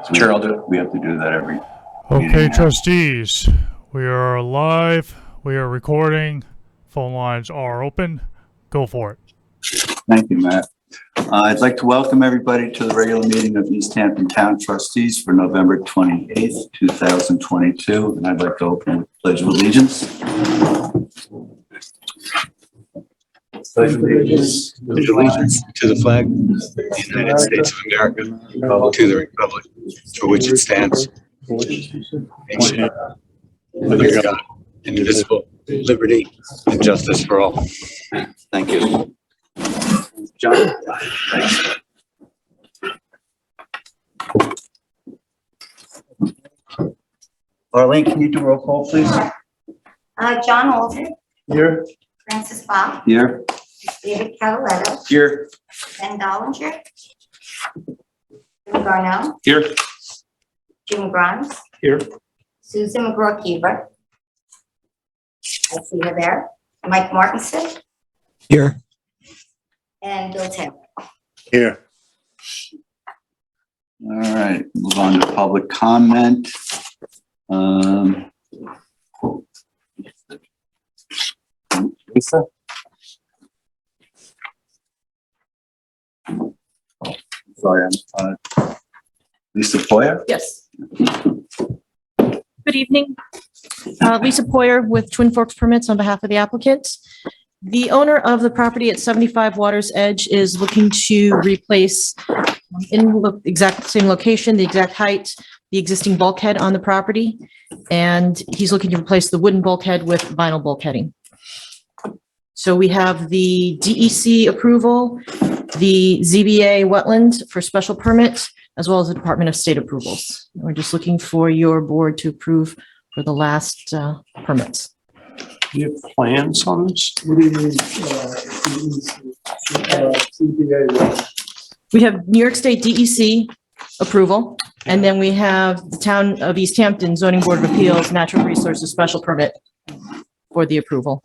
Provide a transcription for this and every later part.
So Chair, I'll do it. We have to do that every Okay, meeting now. trustees, we are live. We are recording. Phone lines are open. Go for it. Thank you, Matt. I'd like to welcome everybody to the regular meeting of East Hampton Town Trustees for November 28th, 2022. And I'd like to open with Pledge of Allegiance. Pledge of allegiance to the flag of the United States of America, to the republic for which it stands, nation under God, indivisible, liberty and justice for all. Thank you. John? Thanks. Arlene, can you do roll call, please? John Alton. Here. Francis Bob. Here. David Cataletto. Here. Ben Dollinger. Jim Garnell. Here. Jim Grimes. Here. Susan McGraw-Keever. I see her there. Mike Martinson. Here. And Bill Taylor. Here. All right, move on to public comment. Lisa? Sorry, I'm Lisa Poyer? Yes. Good evening. Lisa Poyer with Twin Forks Permits on behalf of the applicant. The owner of the property at 75 Water's Edge is looking to replace in the exact same location, the exact height, the existing bulkhead on the property. And he's looking to replace the wooden bulkhead with vinyl bulkheading. So we have the DEC approval, the ZBA wetland for special permit, as well as the Department of State approvals. We're just looking for your board to approve for the last permits. Do you have plans on this? What do you mean? CBA? We have New York State DEC approval, and then we have the Town of East Hampton Zoning Board of Appeals Natural Resources Special Permit for the approval.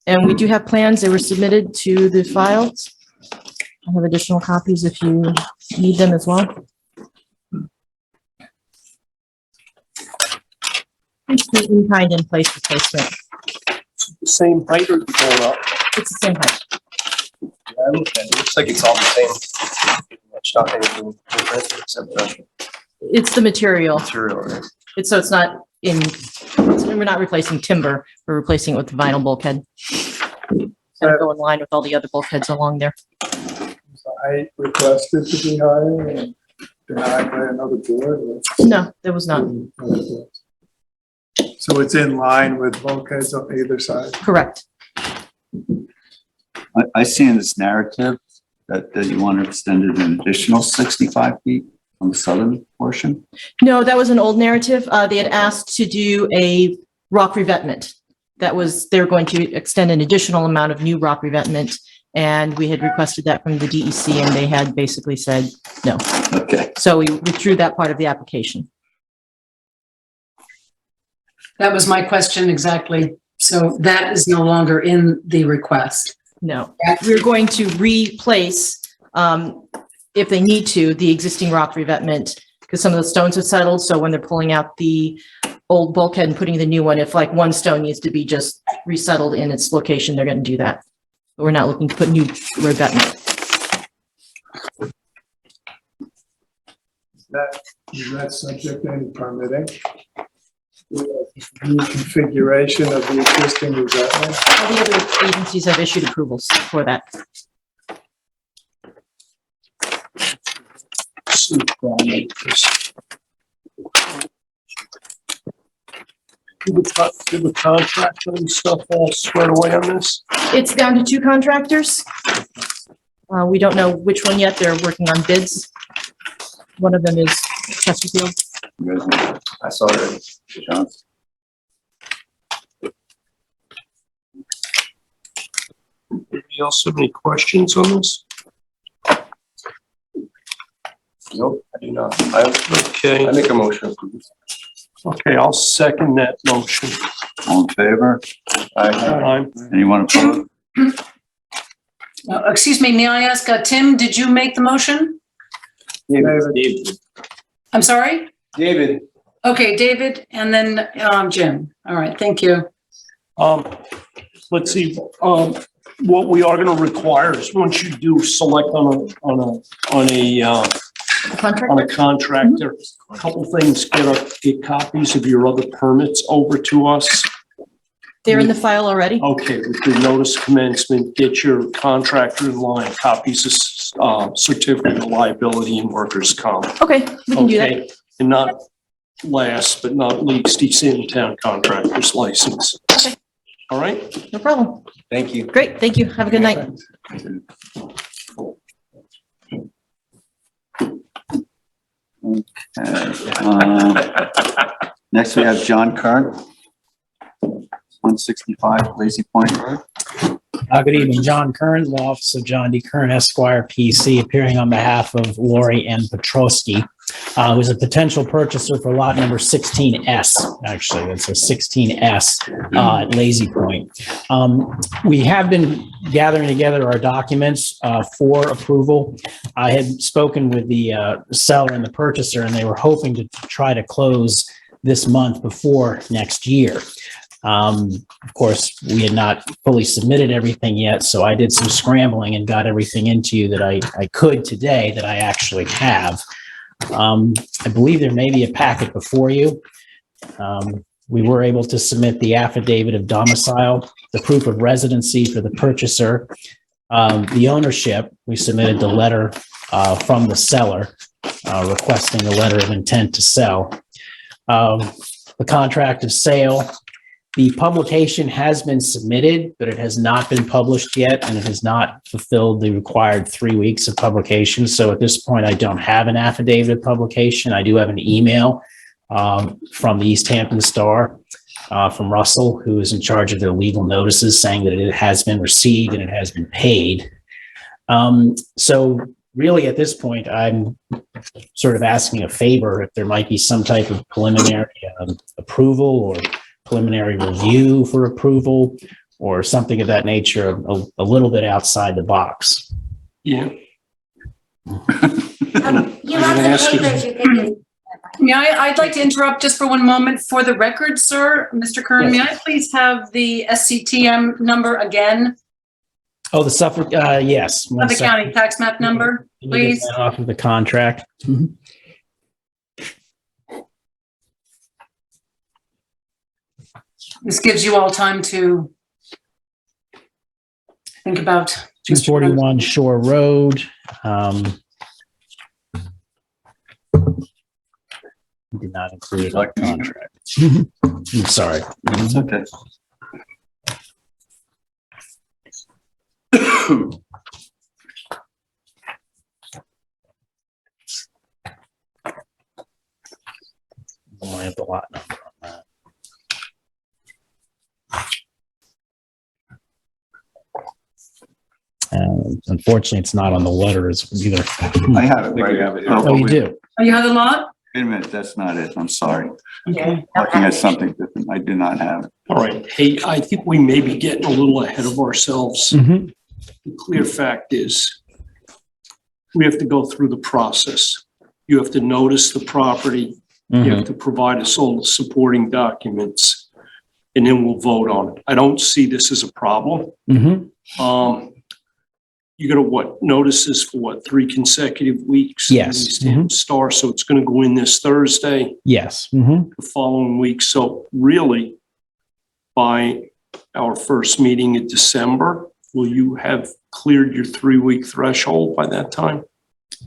And we do have plans that were submitted to the files. I have additional copies if you need them as well. It's the in-kind in place replacement. The same height or going up? It's the same height. Yeah, I looked at it. It looks like it's all the same. It's not anything different except the It's the material. material. So it's not we're not replacing timber, we're replacing it with vinyl bulkhead. Gonna go in line with all the other bulkheads along there. I requested to be higher and denied by another board. No, there was not. So it's in line with bulkheads on either side. Correct. I see in this narrative that you want to extend it an additional 65 feet on the southern portion. No, that was an old narrative. They had asked to do a rock revetment. They were going to extend an additional amount of new rock revetment. And we had requested that from the DEC and they had basically said no. Okay. So we withdrew that part of the application. That was my question exactly. So that is no longer in the request. No, we're going to replace, if they need to, the existing rock revetment because some of the stones have settled. So when they're pulling out the old bulkhead and putting the new one, if like one stone needs to be just resettled in its location, they're going to do that. But we're not looking to put new revetment. Is that subject to any permitting? New configuration of the existing revetment? All the other agencies have issued approvals for that. Did the contractor and stuff all squared away on this? It's down to 2 contractors. We don't know which one yet. They're working on bids. One of them is Chesterfield. You guys know, I saw it. John. Anybody else have any questions on this? Nope, I do not. Okay. I make a motion. Okay, I'll second that motion. All in favor? Aye. Anyone opposed? Excuse me, may I ask, Tim, did you make the motion? David. I'm sorry? David. Okay, David, and then Jim. All right, thank you. Let's see, what we are gonna require is once you do select on a contractor, a couple things, get copies of your other permits over to us. They're in the file already? Okay, with the notice commencement, get your contractor in line, copies of certificate of liability and workers' comp. Okay, we can do that. Okay, and not last but not least, the in-town contractor's license. Okay. All right? No problem. Thank you. Great, thank you. Have a good night. Next, we have John Kern, 165 Lazy Point Road. Good evening, John Kern, Law Office of John D. Kern Esquire, PC, appearing on behalf of Lori N. Petrosky, who's a potential purchaser for lot number 16S. Actually, that's a 16S at Lazy Point. We have been gathering together our documents for approval. I had spoken with the seller and the purchaser, and they were hoping to try to close this month before next year. Of course, we had not fully submitted everything yet, so I did some scrambling and got everything into you that I could today that I actually have. I believe there may be a packet before you. We were able to submit the affidavit of domicile, the proof of residency for the purchaser, the ownership. We submitted the letter from the seller requesting the letter of intent to sell. The contract of sale. The publication has been submitted, but it has not been published yet, and it has not fulfilled the required 3 weeks of publication. So at this point, I don't have an affidavit of publication. I do have an email from the East Hampton Star, from Russell, who is in charge of the legal notices, saying that it has been received and it has been paid. So really, at this point, I'm sort of asking a favor if there might be some type of preliminary approval or preliminary review for approval or something of that nature, a little bit outside the box. Yeah. You have the papers, you can do. May I'd like to interrupt just for one moment for the record, sir. Mr. Kern, may I please have the SCTM number again? Oh, the Suffolk, yes. Suffolk County tax map number, Can you get please? that off of the contract. This gives you all time to think about. 241 Shore Road. Did not include a contract. I'm sorry. It's okay. I have the lot number on that. Unfortunately, it's not on the letters either. I have it right. Oh, you do? Oh, you have the lot? Wait a minute, that's not it. I'm sorry. Okay. Looking at something different. I do not have it. All right. Hey, I think we may be getting a little ahead of ourselves. Mhm. The clear fact is we have to go through the process. You have to notice the property. You have to provide us all the supporting documents, and then we'll vote on it. I don't see this as a problem. You got what, notices for what, 3 consecutive weeks? Yes. Star, so it's going to go in this Thursday, Yes. the following week. So really, by our first meeting in December, will you have cleared your 3-week threshold by that time?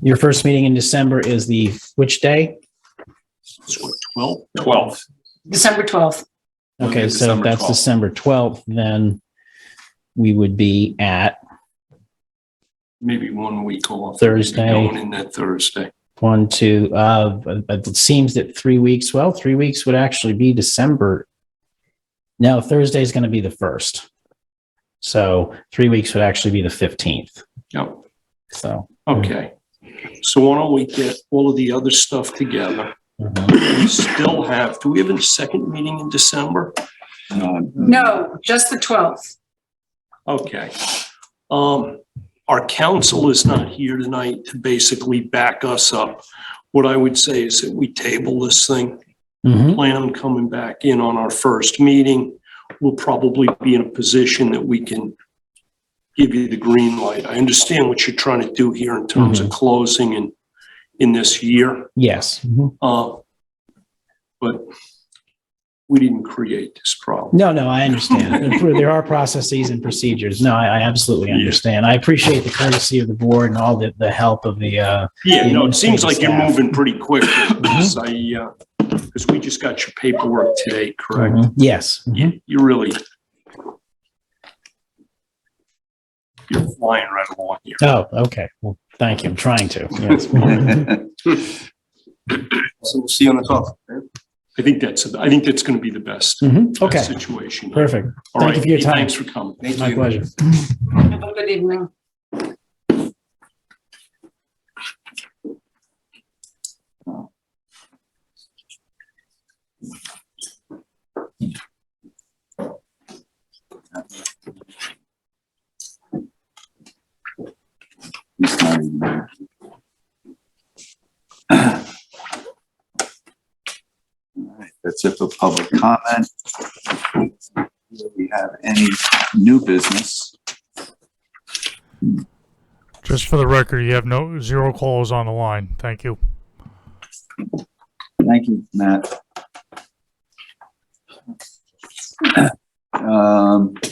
Your first meeting in December is the which day? It's what, 12th? December 12th. Okay, so if December that's 12th. December 12th, then we would be at Maybe 1 week off. Thursday. Going in that Thursday. 1, 2, it seems that 3 weeks, 3 weeks would actually be December. No, Thursday is going to be the 1st. So 3 weeks would actually be the 15th. Yep. So. Okay. So why don't we get all of the other stuff together? We still have, do we have a second meeting in December? No, just the 12th. Okay. Our counsel is not here tonight to basically back us up. What I would say is that we table this thing, Mhm. plan on coming back in on our first meeting. We'll probably be in a position that we can give you the green light. I understand what you're trying to do here in terms of closing in this year. Yes. Mhm. But we didn't create this problem. No, I understand. There are processes and procedures. No, I absolutely understand. I appreciate the courtesy of the board and all the help of the, Yeah, no, it seems like you're Staff. moving pretty quick. Because we just got your paperwork today, correct? yes. Mhm. Yeah, you're flying right along here. Oh, okay. Well, thank you. I'm trying to. Yes. So we'll see you on the 12th. I think that's going to be the best Mhm. Okay, situation. perfect. All Thank right. you for your time. Thanks for coming. My pleasure. Have a good evening. He's not even there. All right, that's it for public comment. Do we have any new business? Just for the record, you have zero calls on the line. Thank you. Thank you, Matt.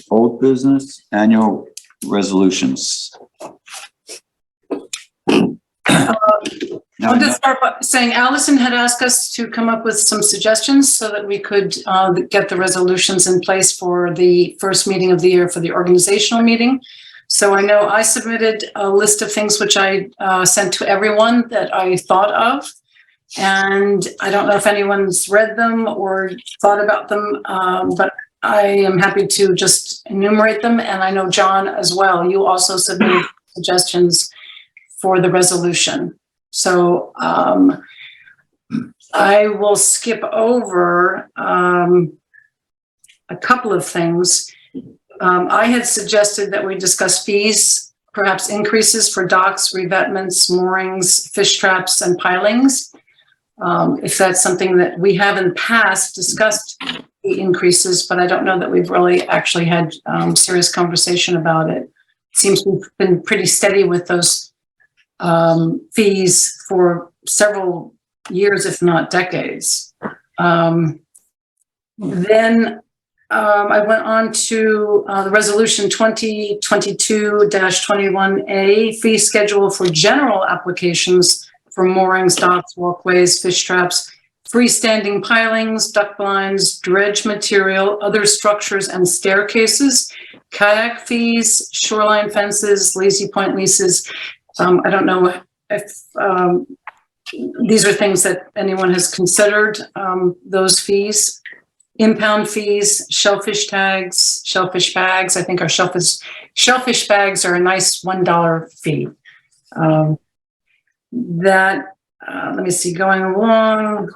Old business, annual resolutions. I'll just start by saying Allison had asked us to come up with some suggestions so that we could get the resolutions in place for the first meeting of the year for the organizational meeting. So I know I submitted a list of things which I sent to everyone that I thought of. And I don't know if anyone's read them or thought about them, but I am happy to just enumerate them. And I know John as well, you also submitted suggestions for the resolution. So I will skip over a couple of things. I had suggested that we discuss fees, perhaps increases for docks, revetments, moorings, fish traps, and pilings. If that's something that we have in the past discussed the increases, but I don't know that we've really actually had serious conversation about it. It seems we've been pretty steady with those fees for several years, if not decades. Then I went on to the resolution 2022-21A fee schedule for general applications for moorings, docks, walkways, fish traps, freestanding pilings, duck blinds, dredge material, other structures and staircases, kayak fees, shoreline fences, lazy point leases. I don't know if these are things that anyone has considered, those fees. Impound fees, shellfish tags, shellfish bags. I think our shellfish bags are a nice $1 fee. Let me see, going along,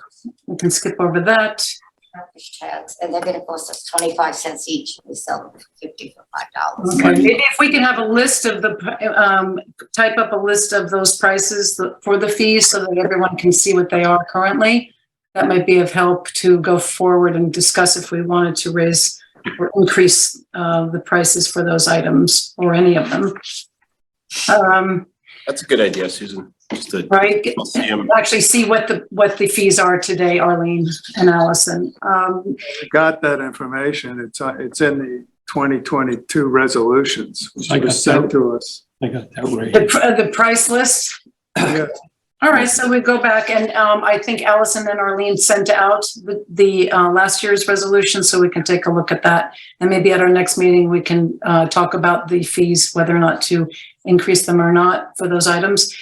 we can skip over that. Shellfish tags, and they're gonna cost us 25 cents each. We sell them for 50 for $5. Okay, maybe if we can have a list of the, type up a list of those prices for the fees so that everyone can see what they are currently. That might be of help to go forward and discuss if we wanted to raise or increase the prices for those items or any of them. That's a good idea, Susan. Just to Right, see 'em. actually see what the fees are today, Arlene and Allison. Got that information. It's in the 2022 resolutions, which I got was sent that. to us. I got that right. The price list. Yeah. All right, so we go back and I think Allison and Arlene sent out the last year's resolution, so we can take a look at that. And maybe at our next meeting, we can talk about the fees, whether or not to increase them or not for those items.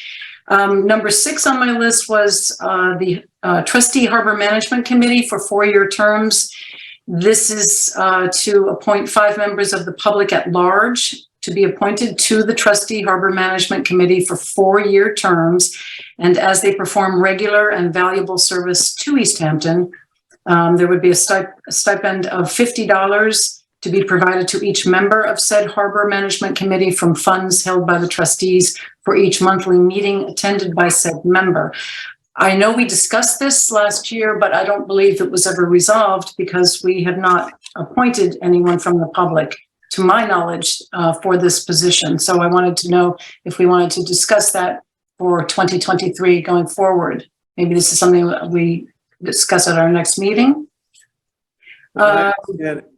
Number 6 on my list was the Trustee Harbor Management Committee for 4-year terms. This is to appoint 5 members of the public at large to be appointed to the Trustee Harbor Management Committee for 4-year terms. And as they perform regular and valuable service to East Hampton, there would be a stipend of $50 to be provided to each member of said Harbor Management Committee from funds held by the trustees for each monthly meeting attended by said member. I know we discussed this last year, but I don't believe it was ever resolved because we have not appointed anyone from the public, to my knowledge, for this position. So I wanted to know if we wanted to discuss that for 2023 going forward. Maybe this is something that we discuss at our next meeting. My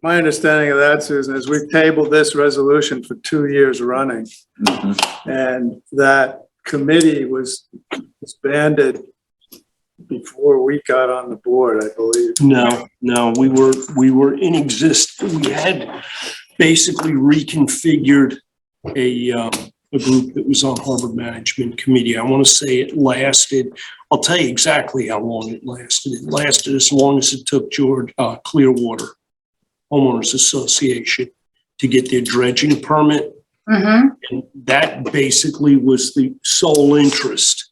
understanding of that, Susan, is we've tabled this resolution for 2 years running. And that committee was disbanded before we got on the board, I believe. No, we were in existence. We had basically reconfigured a group that was on Harbor Management Committee. I want to say it lasted, I'll tell you exactly how long it lasted. It lasted as long as it took Clearwater Homeowners Association to get their dredging permit. And that basically was the sole interest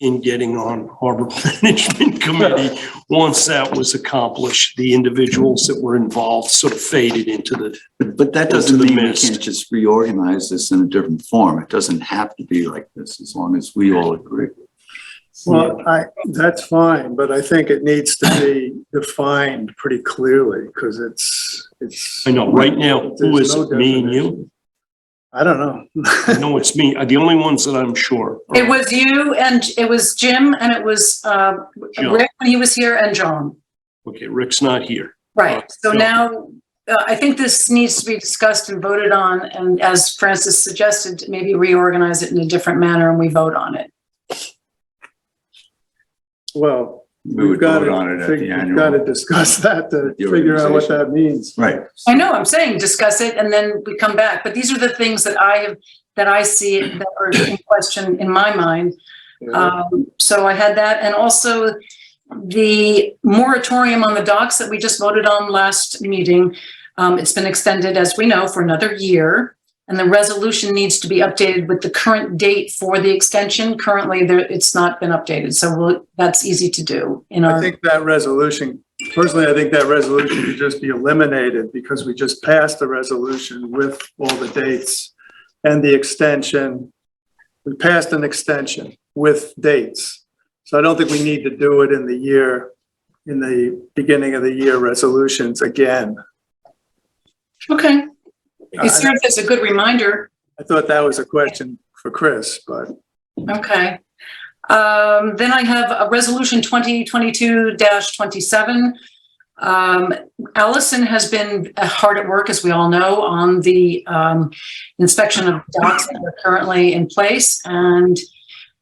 in getting on Harbor Management Committee. Once that was accomplished, the individuals that were involved sort of faded into the But that doesn't into the mean we mist. can't just reorganize this in a different form. It doesn't have to be like this, as long as we all agree. Well, that's fine, but I think it needs to be defined pretty clearly because it's. I know, right now, who There's is no it, me and you? definition. I don't know. I know it's me, the only ones that I'm sure. It was you and it was Jim and it was Rick when he was here and John. Okay, Rick's not here. Right. So now I think this needs to be discussed and voted on. And as Francis suggested, maybe reorganize it in a different manner and we vote on it. Well, We we've would got vote on it at the we've annual. got to discuss that to The figure out what organization. that means. Right. I know, I'm saying discuss it and then we come back. But these are the things that I see that are in question in my mind. So I had that, and also the moratorium on the docks that we just voted on last meeting. It's been extended, as we know, for another year. And the resolution needs to be updated with the current date for the extension. Currently, it's not been updated, so that's easy to do. I think that resolution, personally, I think that resolution should just be eliminated because we just passed a resolution with all the dates and the extension. We passed an extension with dates. So I don't think we need to do it in the beginning of the year resolutions again. Okay. It serves as a good reminder. I thought that was a question for Chris, but. Okay. Then I have a resolution 2022-27. Allison has been hard at work, as we all know, on the inspection of docks that are currently in place. And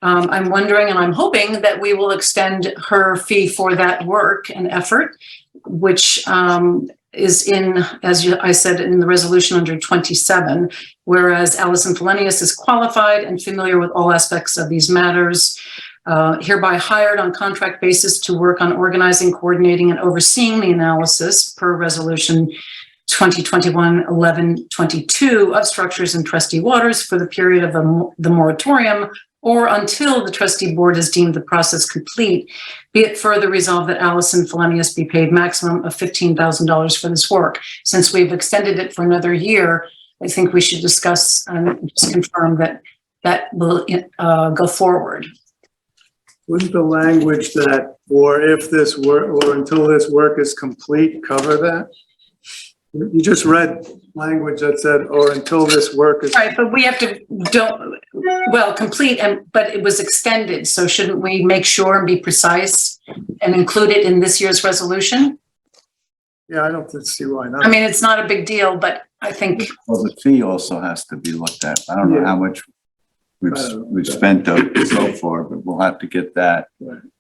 I'm wondering and I'm hoping that we will extend her fee for that work and effort, which is in, as I said, in the resolution under 27, whereas Allison Felenius is qualified and familiar with all aspects of these matters, hereby hired on contract basis to work on organizing, coordinating, and overseeing the analysis per resolution 2021-11-22 of structures in trustee waters for the period of the moratorium or until the trustee board has deemed the process complete. Be it further resolved that Allison Felenius be paid maximum of $15,000 for this work. Since we've extended it for another year, I think we should discuss and just confirm that will go forward. Wouldn't the language that, or if this work, or until this work is complete, cover that? You just read language that said, or until this work is. Right, but we have to complete, but it was extended. So shouldn't we make sure and be precise and include it in this year's resolution? Yeah, I don't see why not. I mean, it's not a big deal, but I think. Well, the fee also has to be looked at. I don't know how much we've spent so far, but we'll have to get that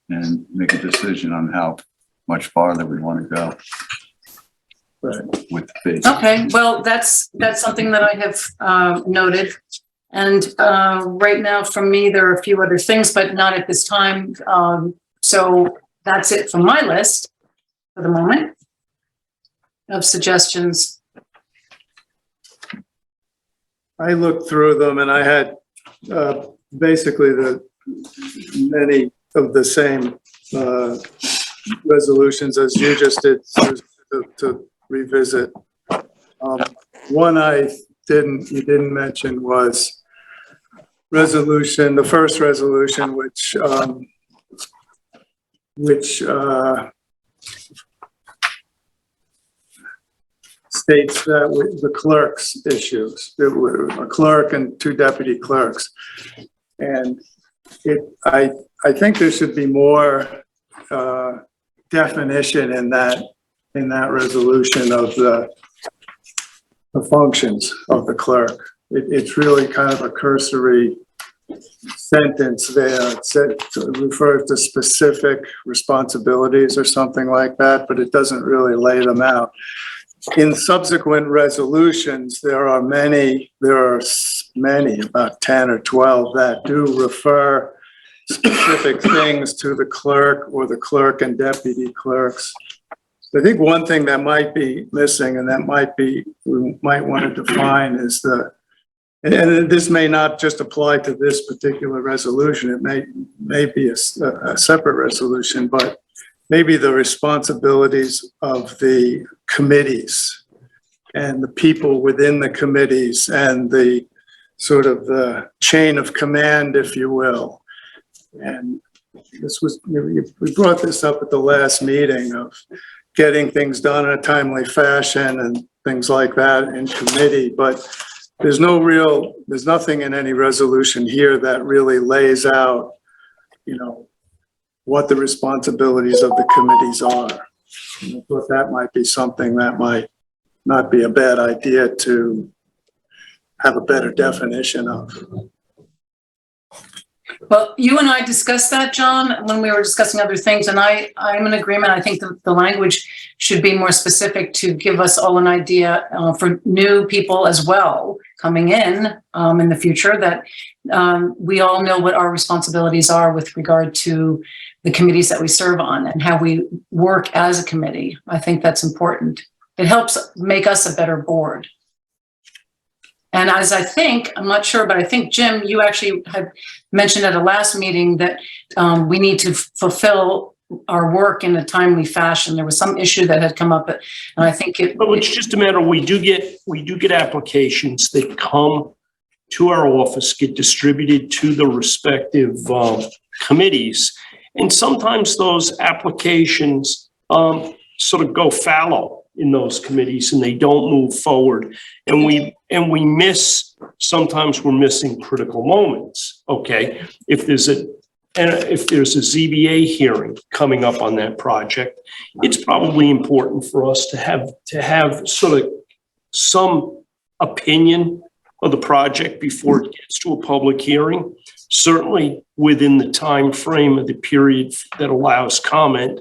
and make a decision on how much farther we want to go. Right. With the fee. Okay, well, that's something that I have noted. And right now from me, there are a few other things, but not at this time. So that's it from my list for the moment of suggestions. I looked through them and I had basically many of the same resolutions as you just did to revisit. One you didn't mention was the first resolution, which which states that with the clerk's issues, there were a clerk and 2 deputy clerks. And I think there should be more definition in that resolution of the functions of the clerk. It's really kind of a cursory sentence there. It refers to specific responsibilities or something like that, but it doesn't really lay them out. In subsequent resolutions, there are many, about 10 or 12 that do refer specific things to the clerk or the clerk and deputy clerks. I think one thing that might be missing, and that we might want to define, is and this may not just apply to this particular resolution, it may be a separate resolution, but maybe the responsibilities of the committees and the people within the committees and the sort of the chain of command, if you will. And this was, we brought this up at the last meeting of getting things done in a timely fashion and things like that in committee, but there's nothing in any resolution here that really lays out, what the responsibilities of the committees are. I thought that might be something that might not be a bad idea to have a better definition of. Well, you and I discussed that, John, when we were discussing other things, and I'm in agreement. I think the language should be more specific to give us all an idea for new people as well coming in the future, that we all know what our responsibilities are with regard to the committees that we serve on and how we work as a committee. I think that's important. It helps make us a better board. And as I'm not sure, but I think, Jim, you actually had mentioned at a last meeting that we need to fulfill our work in a timely fashion. There was some issue that had come up, and I think it's just a matter, we do get applications that come to our office, get distributed to the respective committees. And sometimes those applications sort of go fallow in those committees and they don't move forward. And we miss, sometimes we're missing critical moments. Okay. If there's a ZBA hearing coming up on that project, it's probably important for us to have sort of some opinion of the project before it gets to a public hearing, certainly within the time frame of the period that allows comment.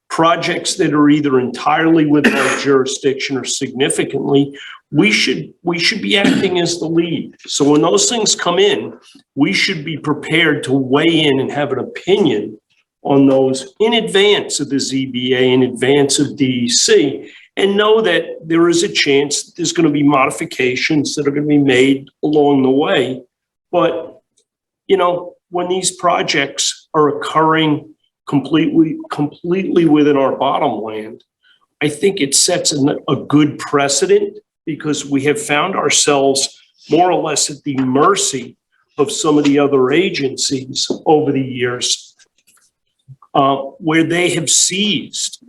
Projects that are either entirely within our jurisdiction or significantly, we should be acting as the lead. So when those things come in, we should be prepared to weigh in and have an opinion on those in advance of the ZBA, in advance of DEC, and know that there is a chance that there's going to be modifications that are going to be made along the way. But, when these projects are occurring completely within our bottom land, I think it sets a good precedent, because we have found ourselves more or less at the mercy of some of the other agencies over the years, where they have seized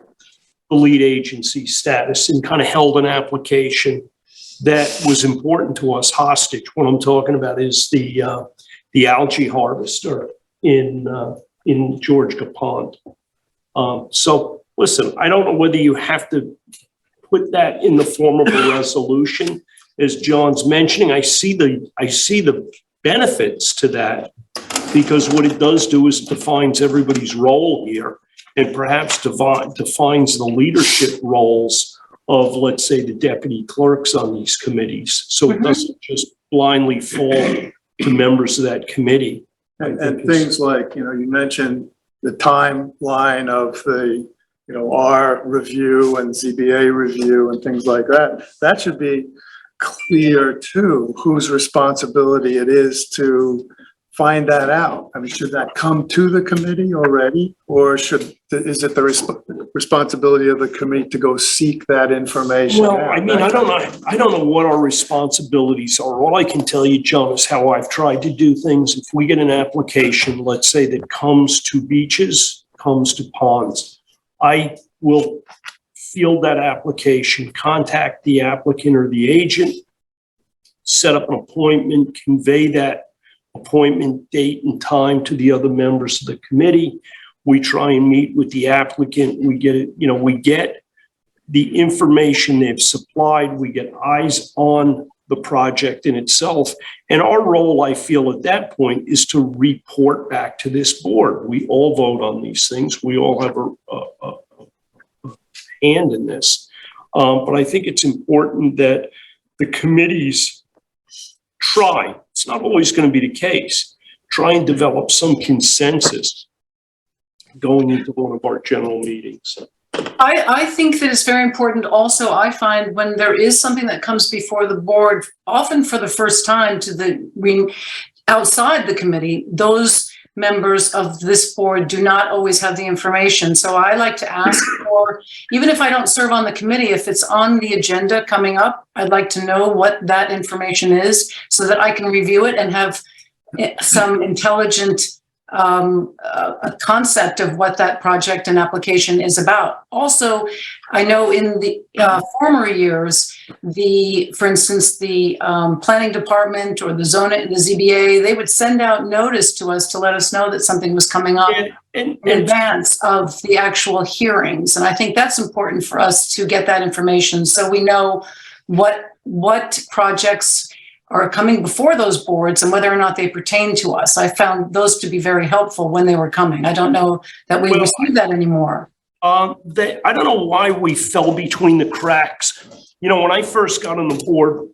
the lead agency status and kind of held an application that was important to us hostage. What I'm talking about is the algae harvester in Georgia Pond. So listen, I don't know whether you have to put that in the form of a resolution, as John's mentioning. I see the benefits to that, because what it does do is defines everybody's role here, and perhaps defines the leadership roles of, let's say, the deputy clerks on these committees. So it doesn't just blindly fall to members of that committee. And things like, you mentioned the timeline of the, our review and ZBA review and things like that. That should be clear too, whose responsibility it is to find that out. I mean, should that come to the committee already, or is it the responsibility of the committee to go seek that information Well, out? I mean, I don't know what our responsibilities are. All I can tell you, John, is how I've tried to do things. If we get an application, let's say, that comes to Beaches, comes to ponds. I will field that application, contact the applicant or the agent, set up an appointment, convey that appointment date and time to the other members of the committee. We try and meet with the applicant. We get it, we get the information they've supplied. We get eyes on the project in itself. And our role, I feel at that point, is to report back to this board. We all vote on these things. We all have a hand in this. But I think it's important that the committees try, it's not always going to be the case, try and develop some consensus going into one of our general meetings. I think that it's very important also, I find when there is something that comes before the board, often for the first time outside the committee, those members of this board do not always have the information. So I like to ask for, even if I don't serve on the committee, if it's on the agenda coming up, I'd like to know what that information is so that I can review it and have some intelligent a concept of what that project and application is about. Also, I know in the former years, for instance, the planning department or the ZBA, they would send out notice to us to let us know that something was coming up in advance of the actual hearings. And I think that's important for us to get that information so we know what projects are coming before those boards and whether or not they pertain to us. I found those to be very helpful when they were coming. I don't know that we receive that anymore. I don't know why we fell between the cracks. When I first got on the board,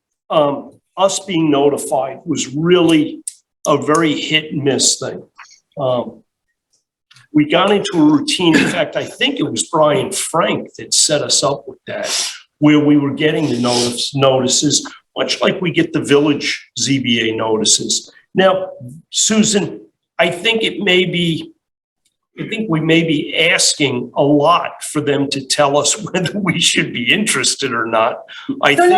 us being notified was really a very hit and miss thing. We got into a routine. In fact, I think it was Brian Frank that set us up with that, where we were getting the notices, much like we get the village ZBA notices. Now, Susan, I think we may be asking a lot for them to tell us whether we should be interested or not. No. I think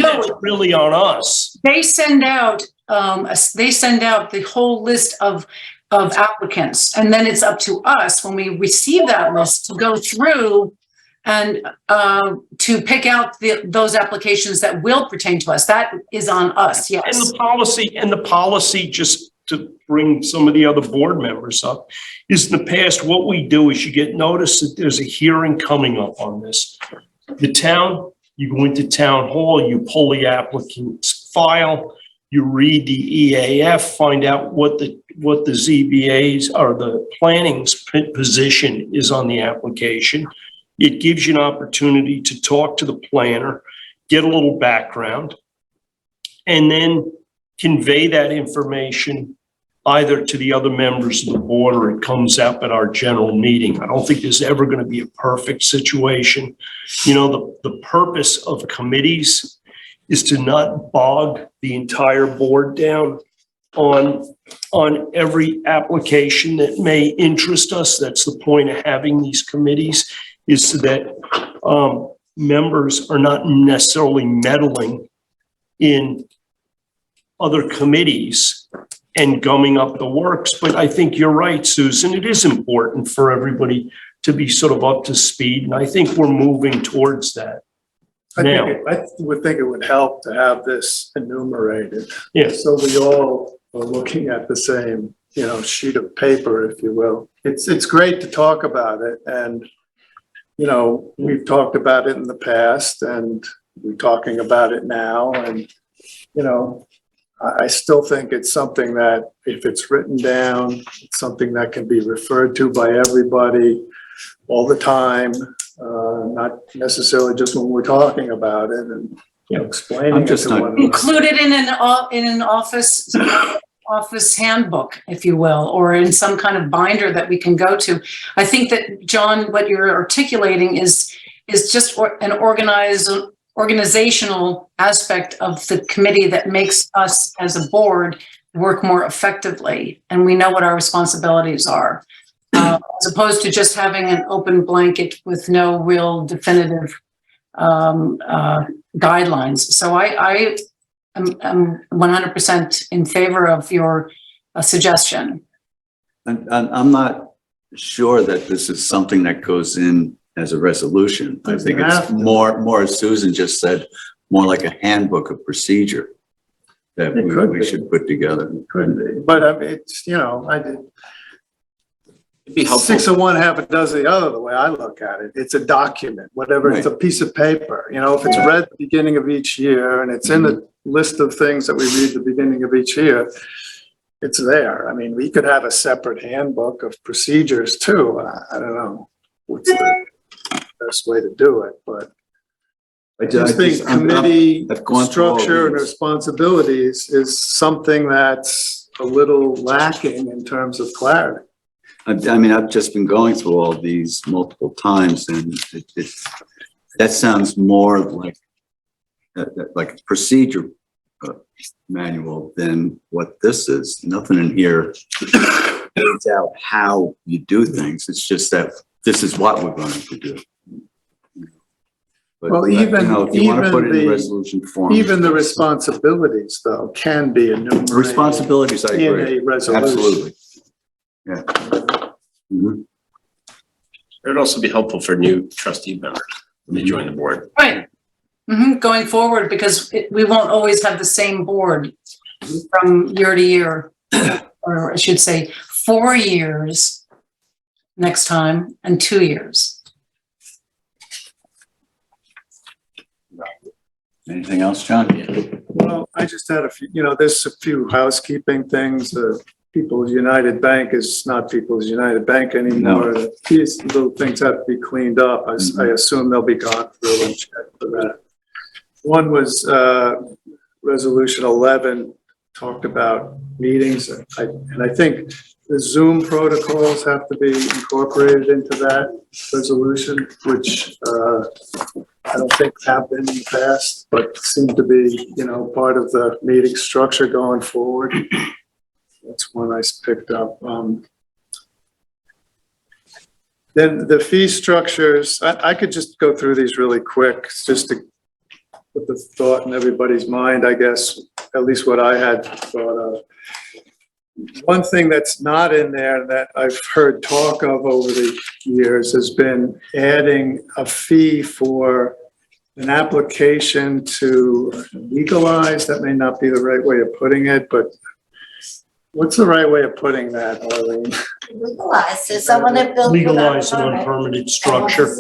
that's really on us. They send out the whole list of applicants, and then it's up to us when we receive that list to go through and to pick out those applications that will pertain to us. That is on us, yes. And the policy, just to bring some of the other board members up, is in the past, what we do is you get notice that there's a hearing coming up on this. You go into town hall, you pull the applicant's file, you read the EAF, find out what the ZBA's or the planning's position is on the application. It gives you an opportunity to talk to the planner, get a little background, and then convey that information either to the other members of the board or it comes up at our general meeting. I don't think there's ever going to be a perfect situation. The purpose of committees is to not bog the entire board down on every application that may interest us. That's the point of having these committees, is so that members are not necessarily meddling in other committees and gumming up the works. But I think you're right, Susan. It is important for everybody to be sort of up to speed. And I think we're moving towards that. I would think it would help to have this enumerated. Yes. So we all are looking at the same, sheet of paper, if you will. It's great to talk about it. And, we've talked about it in the past and we're talking about it now. And, I still think it's something that if it's written down, it's something that can be referred to by everybody all the time, not necessarily just when we're talking about it and explaining it to one another. Included in an office handbook, if you will, or in some kind of binder that we can go to. I think that, John, what you're articulating is just an organizational aspect of the committee that makes us as a board work more effectively, and we know what our responsibilities are, as opposed to just having an open blanket with no real definitive guidelines. So I am 100% in favor of your suggestion. And I'm not sure that this is something that goes in as a resolution. I think it's more, as Susan just said, more like a handbook of procedure that It could we be. should put together. Could be, but I mean, it's, It'd be helpful. 6 of one, half a dozen the other, the way I look at it. It's a document, whatever, it's a piece of paper, if it's read at the beginning of each year and it's in the list of things that we read at the beginning of each year, it's there. I mean, we could have a separate handbook of procedures too. I don't know what's the best way to do it, but I just think committee I've gone through all structure and these. responsibilities is something that's a little lacking in terms of clarity. I mean, I've just been going through all these multiple times, and that sounds more like a procedure manual than what this is. Nothing in here lays out how you do things. It's just that this is what we're going to do. But, Well, if you want to put it in even resolution form. Even the responsibilities, though, can be enumerated Responsibilities, I in agree. a resolution. Absolutely. Yeah. Mhm. It'd also be helpful for new trustee members when they join the board. Right. Going forward, because we won't always have the same board from year to year, or I should say 4 years next time and 2 years. Anything else, John? Well, I just had a few, there's a few housekeeping things. People's United Bank is not People's United Bank anymore. These little things have to be cleaned up. I assume they'll be gone through and check for that. One was Resolution 11 talked about meetings, and I think the Zoom protocols have to be incorporated into that resolution, which I don't think have been in the past, but seem to be, part of the meeting structure going forward. That's one I picked up. Then the fee structures, I could just go through these really quick, just to put the thought in everybody's mind, I guess, at least what I had thought of. One thing that's not in there that I've heard talk of over the years has been adding a fee for an application to legalize. That may not be the right way of putting it, but what's the right way of putting that, Arlene? Legalize, is someone that built. Legalize an unpermitted structure.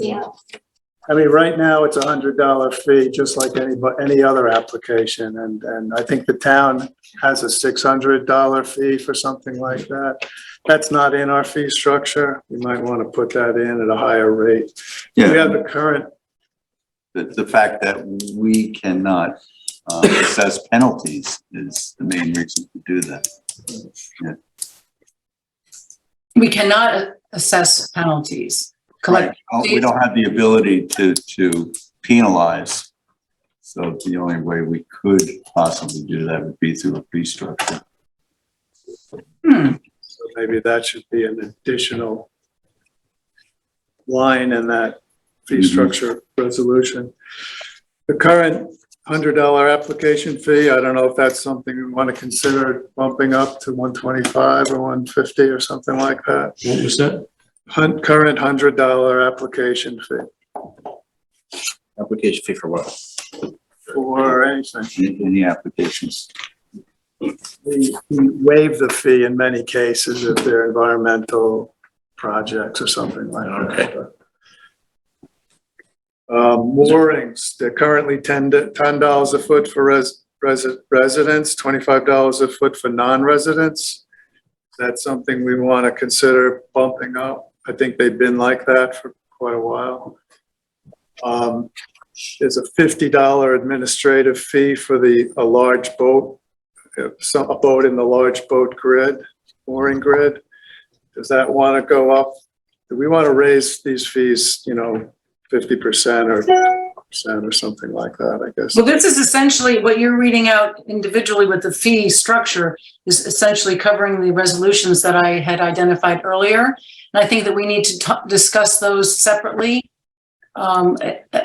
I mean, right now it's $100 fee, just like any other application. And I think the town has a $600 fee for something like that. That's not in our fee structure. We might want to put that in at a higher rate. We have the current. The fact that we cannot assess penalties is the main reason to do that. Yeah. We cannot assess penalties. Collect. We don't have the ability to penalize. So the only way we could possibly do that would be through a fee structure. So maybe that should be an additional line in that fee structure resolution. The current $100 application fee, I don't know if that's something we want to consider bumping up to $125 or $150 or something like that. What was that? Current $100 application fee Application fee for what? for anything. Any applications? We waive the fee in many cases if they're environmental projects or something like that. Moorings, they're currently $10 a foot for residents, $25 a foot for non-residents. That's something we want to consider bumping up. I think they've been like that for quite a while. There's a $50 administrative fee for a large boat, a boat in the large boat grid, mooring grid. Does that want to go up? Do we want to raise these fees, 50% or 10% or something like that, I guess? Well, this is essentially what you're reading out individually with the fee structure is essentially covering the resolutions that I had identified earlier. And I think that we need to discuss those separately,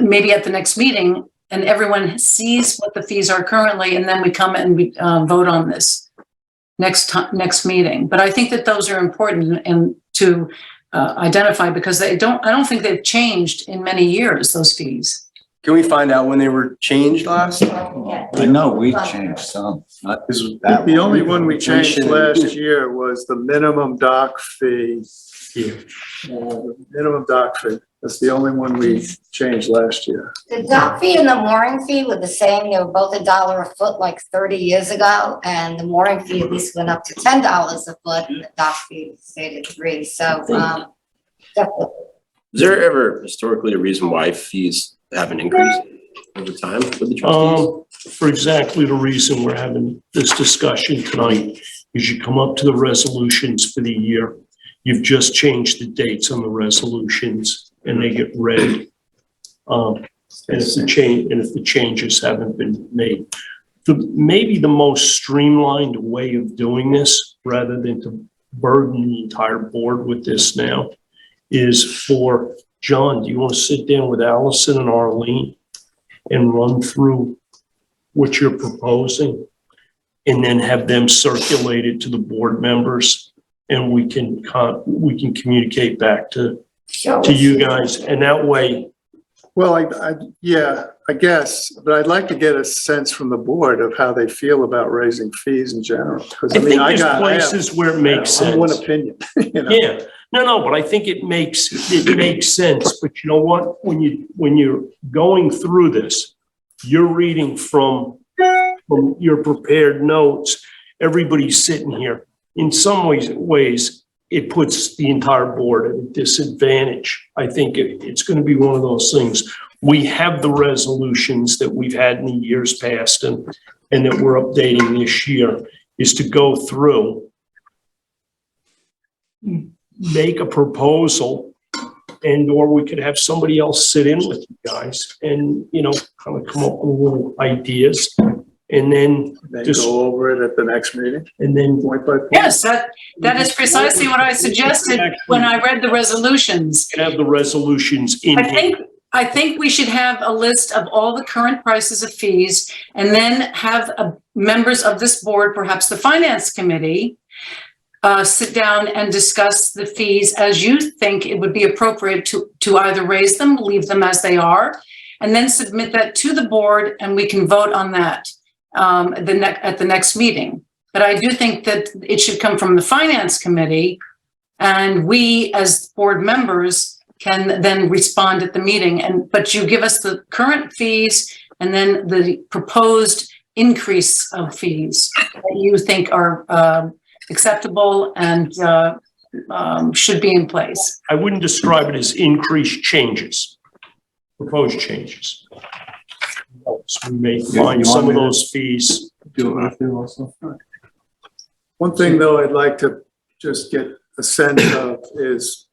maybe at the next meeting, and everyone sees what the fees are currently, and then we come and we vote on this next meeting. But I think that those are important and to identify, because I don't think they've changed in many years, those fees. Can we find out when they were changed last? Yeah. I know we changed some, not that The only one we changed Inflation. last year was the minimum dock fee. The minimum dock fee. That's the only one we changed last year. The dock fee and the mooring fee were the same. They were both $1 a foot like 30 years ago. And the mooring fee at least went up to $10 a foot and the dock fee stayed at $3. So, definitely. Is there ever historically a reason why fees haven't increased over time with the trustees? For exactly the reason we're having this discussion tonight, is you come up to the resolutions for the year. You've just changed the dates on the resolutions and they get read. And if the changes haven't been made. Maybe the most streamlined way of doing this, rather than to burden the entire board with this now, is for John, do you want to sit down with Allison and Arlene and run through what you're proposing? And then have them circulated to the board members, and we can communicate back to you guys, and that way. Well, yeah, I guess, but I'd like to get a sense from the board of how they feel about raising fees in general. Because I think there's places where it makes sense. One opinion. You know? Yeah, no, but I think it makes sense. But you know what? When you're going through this, you're reading from your prepared notes. Everybody's sitting here. In some ways, it puts the entire board at a disadvantage. I think it's going to be one of those things. We have the resolutions that we've had in the years past and that we're updating this year, is to go through, make a proposal, or we could have somebody else sit in with you guys and, kind of come up with little ideas. And then just go over it at the next meeting. And then point by point. Yes, that is precisely what I suggested when I read the resolutions. have the resolutions in. I think we should have a list of all the current prices of fees, and then have members of this board, perhaps the finance committee, sit down and discuss the fees as you think it would be appropriate to either raise them, leave them as they are, and then submit that to the board, and we can vote on that at the next meeting. But I do think that it should come from the finance committee, and we as board members can then respond at the meeting. But you give us the current fees and then the proposed increase of fees that you think are acceptable and should be in place. I wouldn't describe it as increased changes, proposed changes. So we may find some of those fees. One thing though, I'd like to just get a sense of is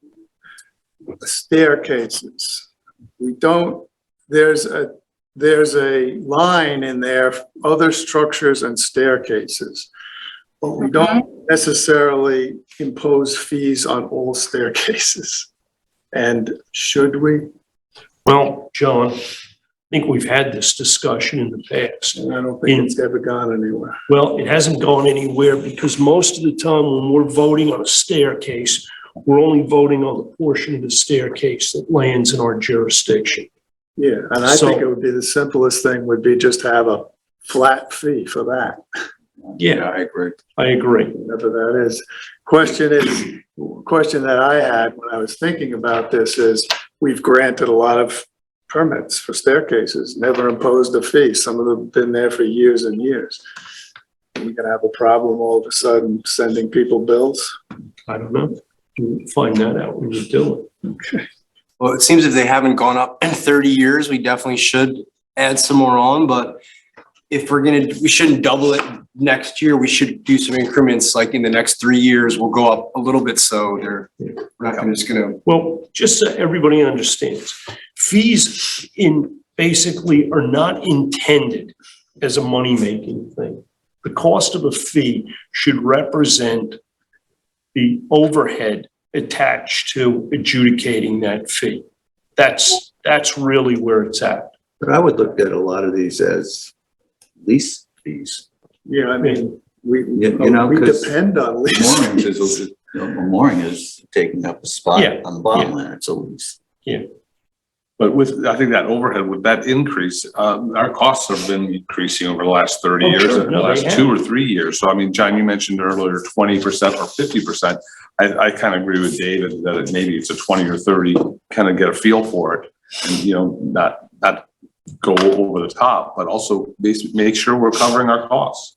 staircases. There's a line in there, other structures and staircases, but we don't necessarily impose fees on all staircases. And should we? Well, John, I think we've had this discussion in the past. And I don't think it's ever gone anywhere. Well, it hasn't gone anywhere because most of the time when we're voting on a staircase, we're only voting on the portion of the staircase that lands in our jurisdiction. Yeah, and I think it would be the simplest thing would be just have a flat fee for that. Yeah, I agree. I agree. Whatever that is. Question that I had when I was thinking about this is, we've granted a lot of permits for staircases, never imposed a fee. Some of them have been there for years and years. We're gonna have a problem all of a sudden sending people bills? I don't know. We'll find that out when you do it. Okay. Well, it seems if they haven't gone up in 30 years, we definitely should add some more on, but if we shouldn't double it next year. We should do some increments, like in the next 3 years, we'll go up a little bit. So we're not just gonna. Well, just so everybody understands, fees basically are not intended as a money-making thing. The cost of a fee should represent the overhead attached to adjudicating that fee. That's really where it's at. But I would look at a lot of these as lease fees. Yeah, I mean, we You know, 'cause depend on leasing. Moorings is The mooring is taking up a spot Yeah, on the bottom there, it's a lease. But with, I think that overhead, with that increase, our costs have been increasing over the last 30 Oh, years, sure. and the No, they last have. 2 or 3 years. So I mean, John, you mentioned earlier 20% or 50%. I kind of agree with David that maybe it's a 20 or 30, kind of get a feel for it. And, you know, not go over the top, but also basically make sure we're covering our costs.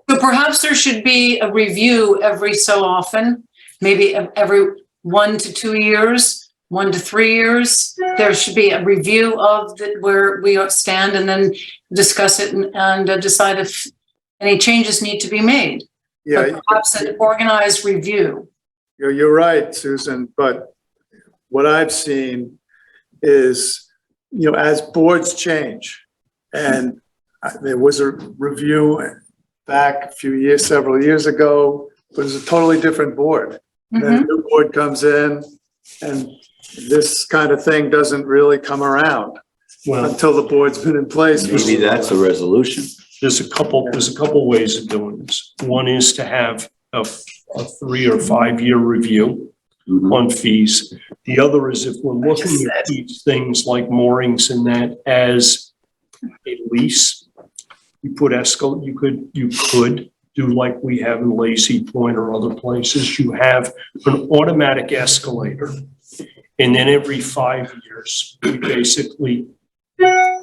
So perhaps there should be a review every so often, maybe every 1 to 2 years. 1 to 3 years, there should be a review of where we stand and then discuss it and decide if any changes need to be made. Yeah, But perhaps an organized review. you're right, Susan, but what I've seen is, you know, as boards change, and there was a review back several years ago, but it was a totally different board. Then a new board comes in, and this kind of thing doesn't really come around Well, until the board's been in place. Maybe that's a resolution. there's a couple ways of doing this. One is to have a 3 or 5 year review on fees. The other is if we're looking at these things like moorings and that as a lease, you could do like we have in Lazy Point or other places. You have an automatic escalator. And then every 5 years, we basically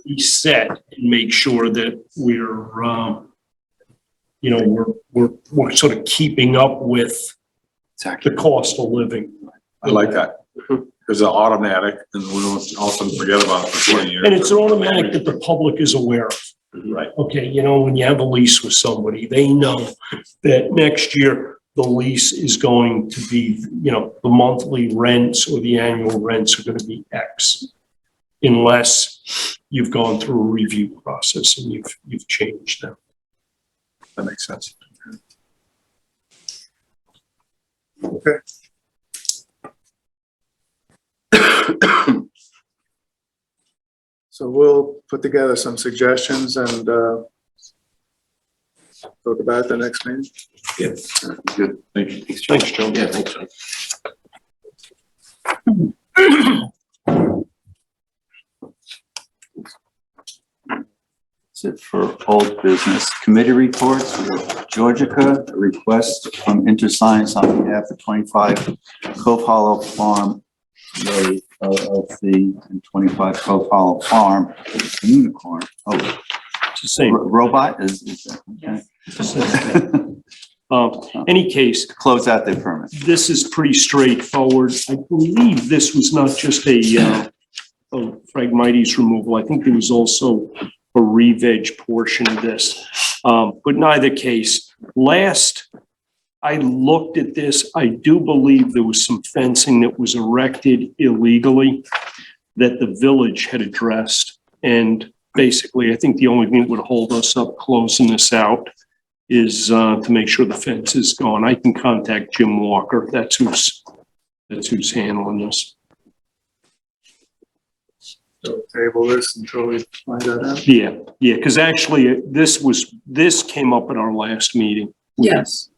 reset and make sure that we're, you know, we're sort of keeping up with the cost of living. I like that. Because they're automatic and we don't also forget about it for 20 years. And it's an automatic that the public is aware of. Right. Okay, you know, when you have a lease with somebody, they know that next year the lease is going to be, you know, the monthly rents or the annual rents are going to be X. Unless you've gone through a review process and you've changed them. That makes sense. Okay. So we'll put together some suggestions and talk about it the next meeting. Yes. Good. Thank you. Thanks, Joe. Yeah, thanks, John. That's it for old business. Committee reports, we have Georgica, a request from InterScience on behalf of 25 Cove Hollow Farm Road LLC and 25 Cove Hollow Farm Unicorn. Oh, It's the same. robot is that? Okay. Any case, Close out their permit. this is pretty straightforward. I believe this was not just a Phragmites removal. I think there was also a re-veg portion of this. But in either case, last I looked at this, I do believe there was some fencing that was erected illegally that the village had addressed. And basically, I think the only thing that would hold us up closing this out is to make sure the fence is gone. I can contact Jim Walker. That's who's handling this. So table this until we find that out. Yeah, because actually this came up at our last meeting. Yes.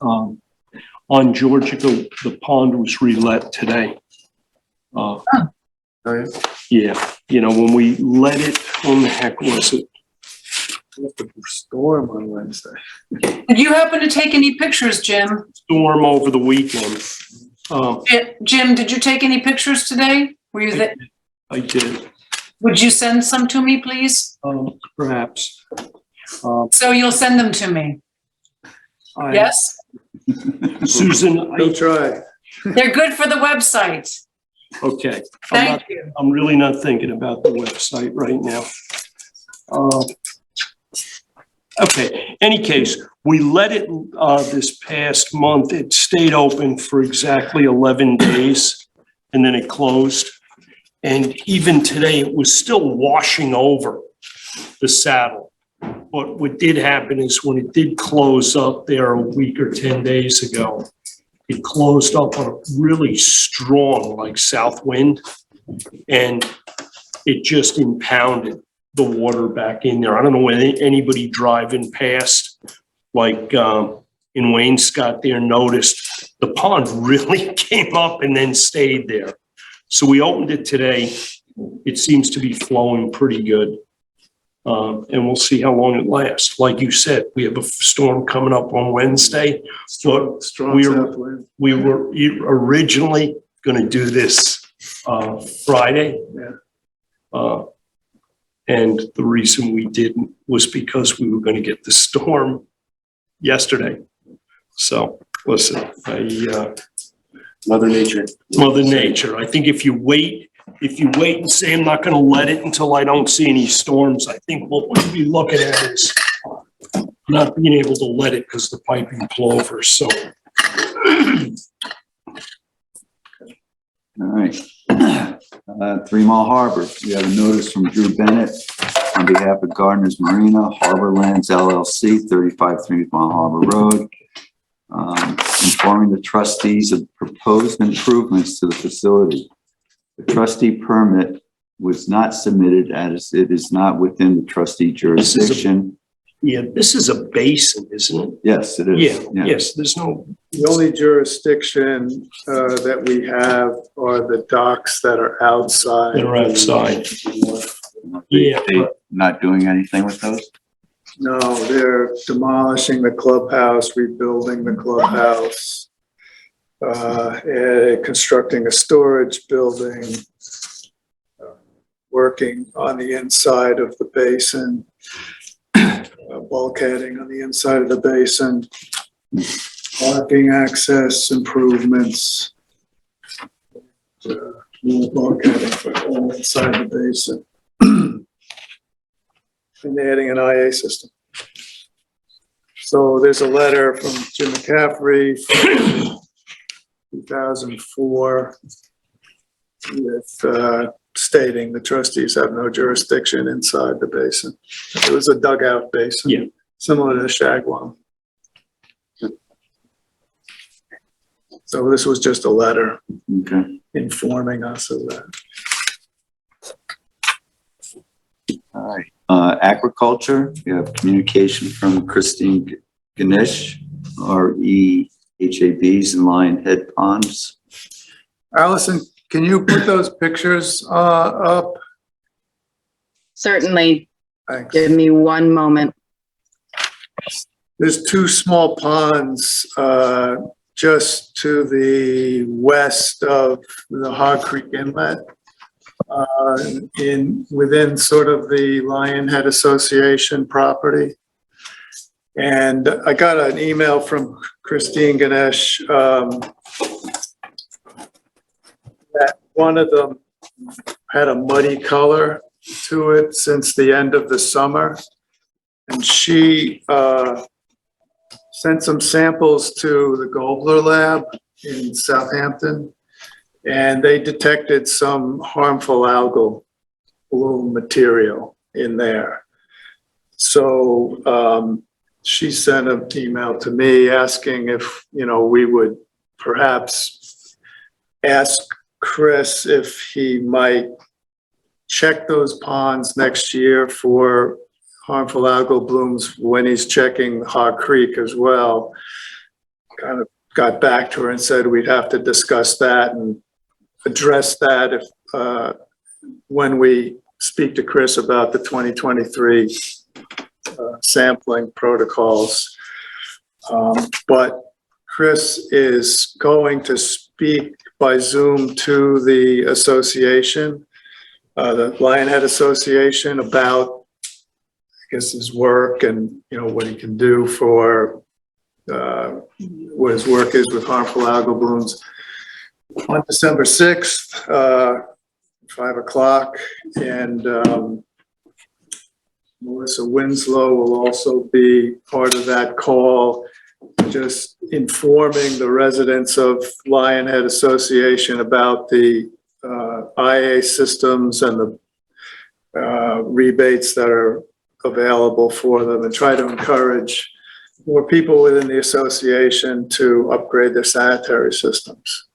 On Georgica, the pond was relet today. Oh, yeah. Yeah, you know, when we let it, when the heck was it? Storm on Wednesday. Did you happen to take any pictures, Jim? Storm over the weekend. Jim, did you take any pictures today? Were you there? I did, Would you send some to me, please? perhaps. So you'll send them to me? Yes? Susan, Go try. They're good for the website. okay. Thank you. I'm really not thinking about the website right now. Okay, any case, we let it, this past month, it stayed open for exactly 11 days and then it closed. And even today, it was still washing over the saddle. But what did happen is when it did close up there a week or 10 days ago, it closed up on a really strong, like south wind, and it just impounded the water back in there. I don't know when anybody driving past like, in Waynescott there, noticed the pond really came up and then stayed there. So we opened it today. It seems to be flowing pretty good. And we'll see how long it lasts. Like you said, we have a storm coming up on Wednesday. Strong south wind. We were originally gonna do this, Friday. Yeah. And the reason we didn't was because we were gonna get the storm yesterday. So, listen, Mother Nature. Mother Nature, I think if you wait and say, I'm not gonna let it until I don't see any storms, I think what we'll be looking at is not being able to let it because the piping plover, so. All right. 3 Mile Harbor, we have a notice from Drew Bennett on behalf of Gardeners Marina, Harborlands LLC, 35 3 Mile Harbor Road, informing the trustees of proposed improvements to the facility. The trustee permit was not submitted as it is not within the trustee jurisdiction. Yeah, this is a basin, isn't it? Yes, it is. Yeah, yes, there's no, The only jurisdiction that we have are the docks that are outside. they're outside. Yeah. They not doing anything with those? No, they're demolishing the clubhouse, rebuilding the clubhouse, constructing a storage building, working on the inside of the basin, bulkheading on the inside of the basin, parking access improvements, more bulkheading for all inside the basin. And adding an IA system. So there's a letter from Jim McCaffrey from 2004 with stating the trustees have no jurisdiction inside the basin. It was a dugout basin. Yeah. Similar to the Shagwell. So this was just a letter Okay. informing us of that. All right. Aquaculture, we have communication from Christine Ganesh, REHABs and Lion Head Ponds. Allison, can you put those pictures up? Certainly. Thanks. Give me one moment. There's 2 small ponds just to the west of the Hog Creek Inlet, within sort of the Lionhead Association property. And I got an email from Christine Ganesh that one of them had a muddy color to it since the end of the summer. And she sent some samples to the Gobler lab in Southampton, and they detected some harmful algal bloom material in there. So she sent an email to me asking if, we would perhaps ask Chris if he might check those ponds next year for harmful algal blooms when he's checking Hog Creek as well. Kind of got back to her and said we'd have to discuss that and address that if when we speak to Chris about the 2023 sampling protocols. But Chris is going to speak by Zoom to the association, the Lionhead Association, about his work and what he can do for what his work is with harmful algal blooms on December 6th, 5 o'clock. And Melissa Winslow will also be part of that call, just informing the residents of Lionhead Association about the IA systems and the rebates that are available for them, and try to encourage more people within the association to upgrade their sanitary systems.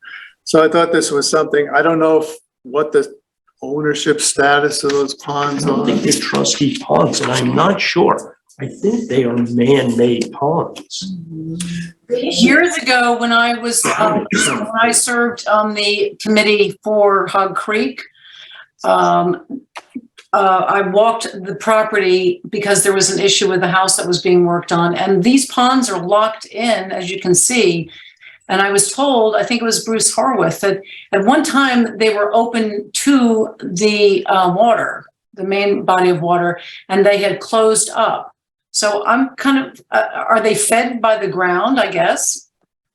So I thought this was something, I don't know what the ownership status of those ponds I don't are. think they're trustee ponds, and I'm not sure I think they are man-made ponds. Years ago, when I was, when I served on the committee for Hog Creek, I walked the property because there was an issue with the house that was being worked on, and these ponds are locked in, as you can see. And I was told, I think it was Bruce Horwath, that at one time they were open to the water, the main body of water, and they had closed up. So I'm kind of, are they fed by the ground, I guess?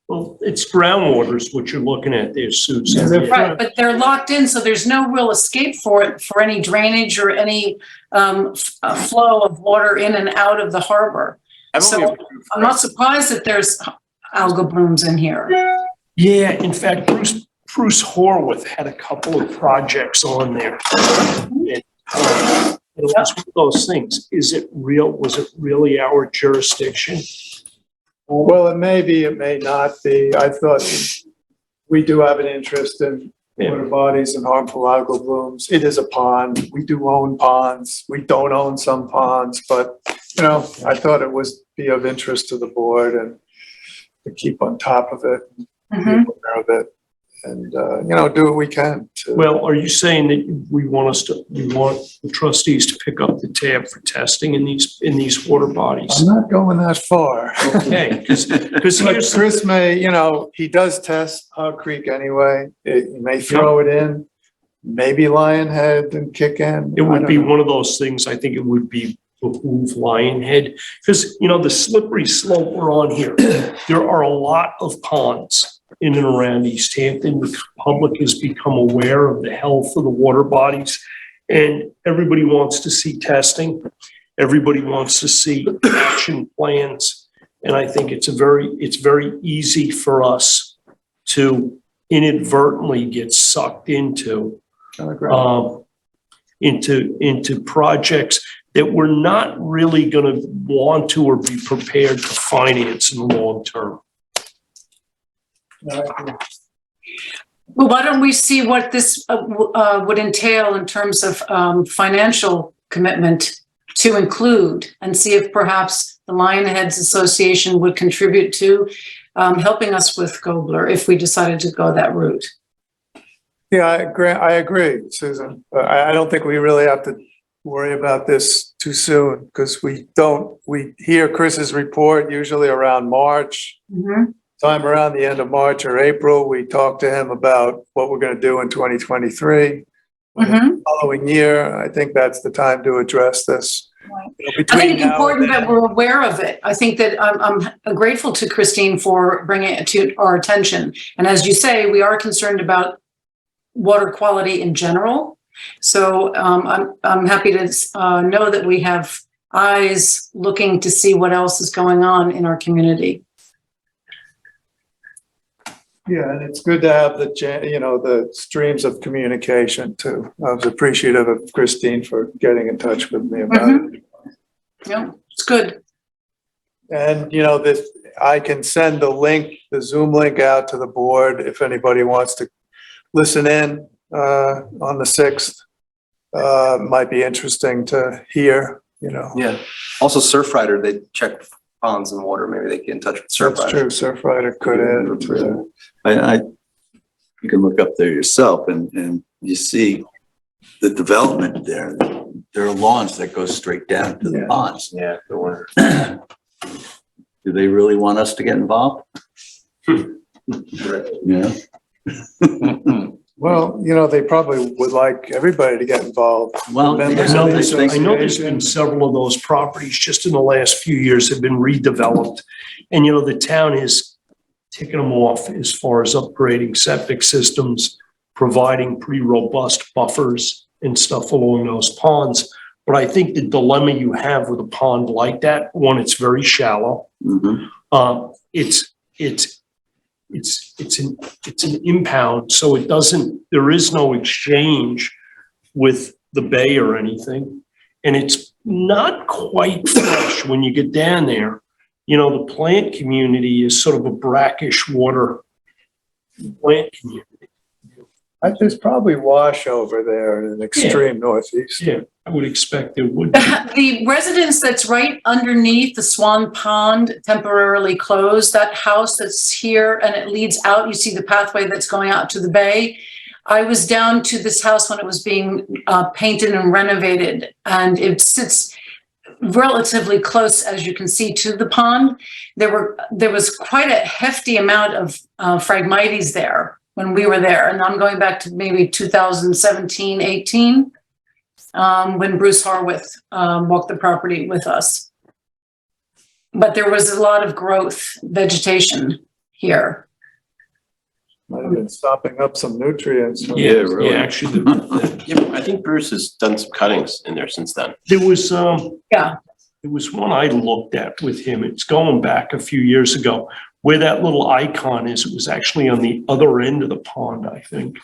Well, it's groundwater is what you're looking at there, Susan. Right, but they're locked in, so there's no real escape for it, for any drainage or any flow of water in and out of the harbor. So I'm not surprised that there's algal blooms in here. Yeah, in fact, Bruce Horwath had a couple of projects on there. And, it was one of those things. Is it real? Was it really our jurisdiction? Well, it may be, it may not be. I thought we do have an interest in water bodies and harmful algal blooms. It is a pond. We do own ponds. We don't own some ponds, but, you know, I thought it would be of interest to the board and to keep on top of it, be aware of it, and, you know, do what we can to. Well, are you saying that you want the trustees to pick up the tab for testing in these water bodies? I'm not going that far. Okay, because But Chris may, you know, he does test Hog Creek anyway. He may throw it in, maybe Lionhead and kick in. it I would don't be know. one of those things, I think it would be behoove Lionhead, because, you know, the slippery slope we're on here, there are a lot of ponds in and around East Hampton. The public has become aware of the health of the water bodies, and everybody wants to see testing. Everybody wants to see action plans. And I think it's very easy for us to inadvertently get sucked into projects that we're not really going to want to or be prepared to finance in the long term. Well, why don't we see what this would entail in terms of financial commitment to include, and see if perhaps the Lionheads Association would contribute to helping us with Gobler if we decided to go that route. Yeah, I agree, Susan. I don't think we really have to worry about this too soon, because we hear Chris's report usually around March. Time around the end of March or April, we talk to him about what we're going to do in 2023. The following year, I think that's the time to address this. You know, I think it's important that we're aware of it. I think that I'm grateful to Christine for bringing it to our attention. And as you say, we are concerned about water quality in general. So I'm happy to know that we have eyes looking to see what else is going on in our community. Yeah, and it's good to have the streams of communication too. I was appreciative of Christine for getting in touch with me about it. Yeah, it's good. And, you know, I can send the Zoom link out to the board if anybody wants to listen in on the 6th. Might be interesting to hear, you know. Yeah. Also Surfrider, they check ponds and water. Maybe they get in touch with Surfrider. That's true. Surfrider could add to that. You can look up there yourself and you see the development there. There are lawns that go straight down to the ponds. Yeah, the water. Do they really want us to get involved? Yeah. Well, you know, they probably would like everybody to get involved. Well, I know there's been several of those properties just in the last few years have been redeveloped. And, you know, the town has taken them off as far as upgrading septic systems, providing pretty robust buffers and stuff along those ponds. But I think the dilemma you have with a pond like that, one, it's very shallow. It's an impound, so there is no exchange with the bay or anything. And it's not quite fresh when you get down there. You know, the plant community is sort of a brackish water plant community. There's probably wash over there in an extreme northeast. Yeah, I would expect there would. The residence that's right underneath the Swan Pond temporarily closed, that house that's here and it leads out, you see the pathway that's going out to the bay. I was down to this house when it was being painted and renovated, and it sits relatively close, as you can see, to the pond. There was quite a hefty amount of Phragmites there when we were there, and I'm going back to maybe 2017, 18, when Bruce Harwith walked the property with us. But there was a lot of growth, vegetation here. Might have been stopping up some nutrients. Yeah, really. Yeah, actually, Yeah, but I think Bruce has done some cuttings in there since then. there was, Yeah. there was one I looked at with him. It's going back a few years ago. Where that little icon is, it was actually on the other end of the pond, I think.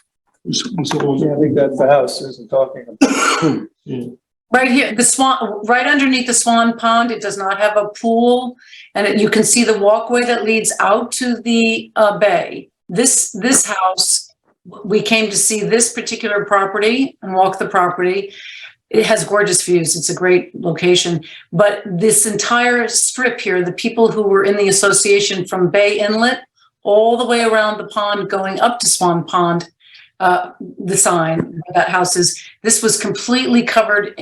It was on- Yeah, I think that's the house Susan talking about. Yeah. Right here, the Swan, right underneath the Swan Pond, it does not have a pool, and you can see the walkway that leads out to the bay. This house, we came to see this particular property and walk the property. It has gorgeous views. It's a great location. But this entire strip here, the people who were in the association from Bay Inlet all the way around the pond going up to Swan Pond, the sign where that house is, this was completely covered,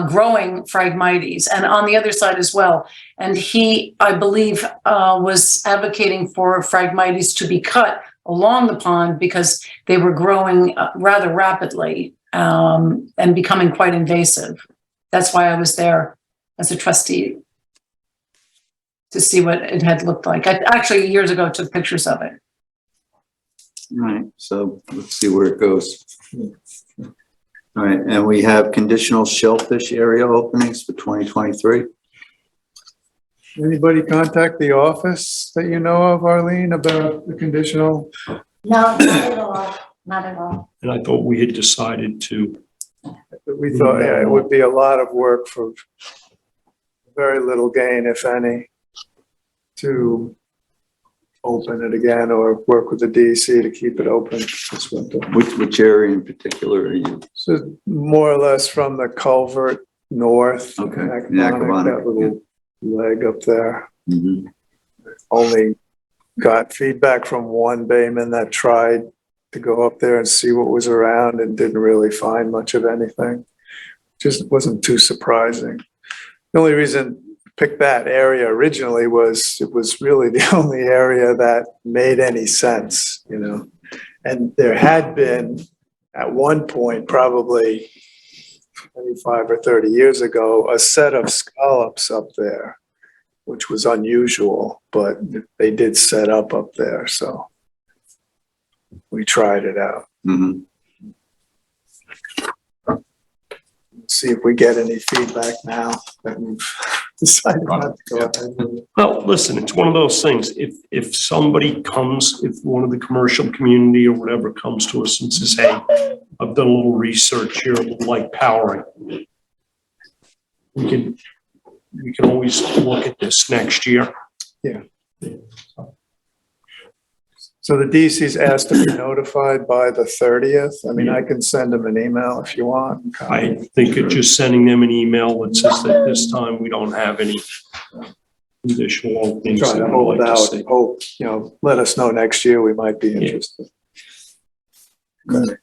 growing Phragmites, and on the other side as well. And he, I believe, was advocating for Phragmites to be cut along the pond because they were growing rather rapidly and becoming quite invasive. That's why I was there as a trustee to see what it had looked like. I actually years ago took pictures of it. Right, so let's see where it goes. All right, and we have conditional shellfish area openings for 2023. Anybody contact the office that you know of, Arlene, about the conditional? No, not at all, not at all. And I thought we had decided to. We thought, yeah, it would be a lot of work for very little gain, if any, to open it again or work with the DEC to keep it open this winter. Which area in particular are you? So more or less from the culvert north. Okay, Acronyc, that little leg up there. Mhm. Only got feedback from one bayman that tried to go up there and see what was around and didn't really find much of anything. Just wasn't too surprising. The only reason I picked that area originally was it was really the only area that made any sense, you know. And there had been at one point, probably 25 or 30 years ago, a set of scallops up there, which was unusual, but they did set up there, so we tried it out. Mhm. See if we get any feedback now that we've decided not to go ahead with it. Well, listen, it's one of those things. If somebody comes, if one of the commercial community or whatever comes to us and says, hey, I've done a little research here, a little like powering. We can always look at this next year. Yeah. So the DC's asked to be notified by the 30th. I mean, I can send them an email if you want. I think of just sending them an email that says that this time we don't have any additional openings. Try to that we'd hold like to out, see. hope, you know, let us know next year. We might be interested. Okay.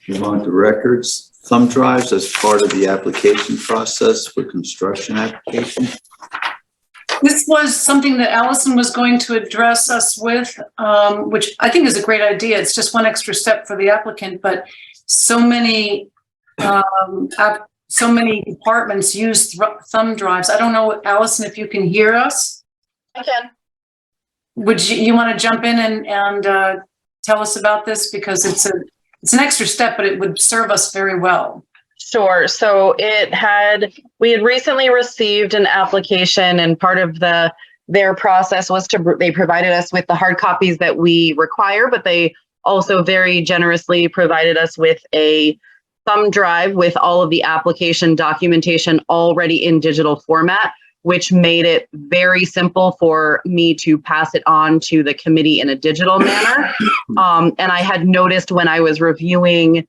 Move on to records. Thumb drives as part of the application process for construction application. This was something that Allison was going to address us with, which I think is a great idea. It's just one extra step for the applicant, but so many departments use thumb drives. I don't know, Allison, if you can hear us? I can. Would you want to jump in and tell us about this? Because it's an extra step, but it would serve us very well. Sure. So we had recently received an application, and part of their process was they provided us with the hard copies that we require, but they also very generously provided us with a thumb drive with all of the application documentation already in digital format. which made it very simple for me to pass it on to the committee in a digital manner. And I had noticed when I was reviewing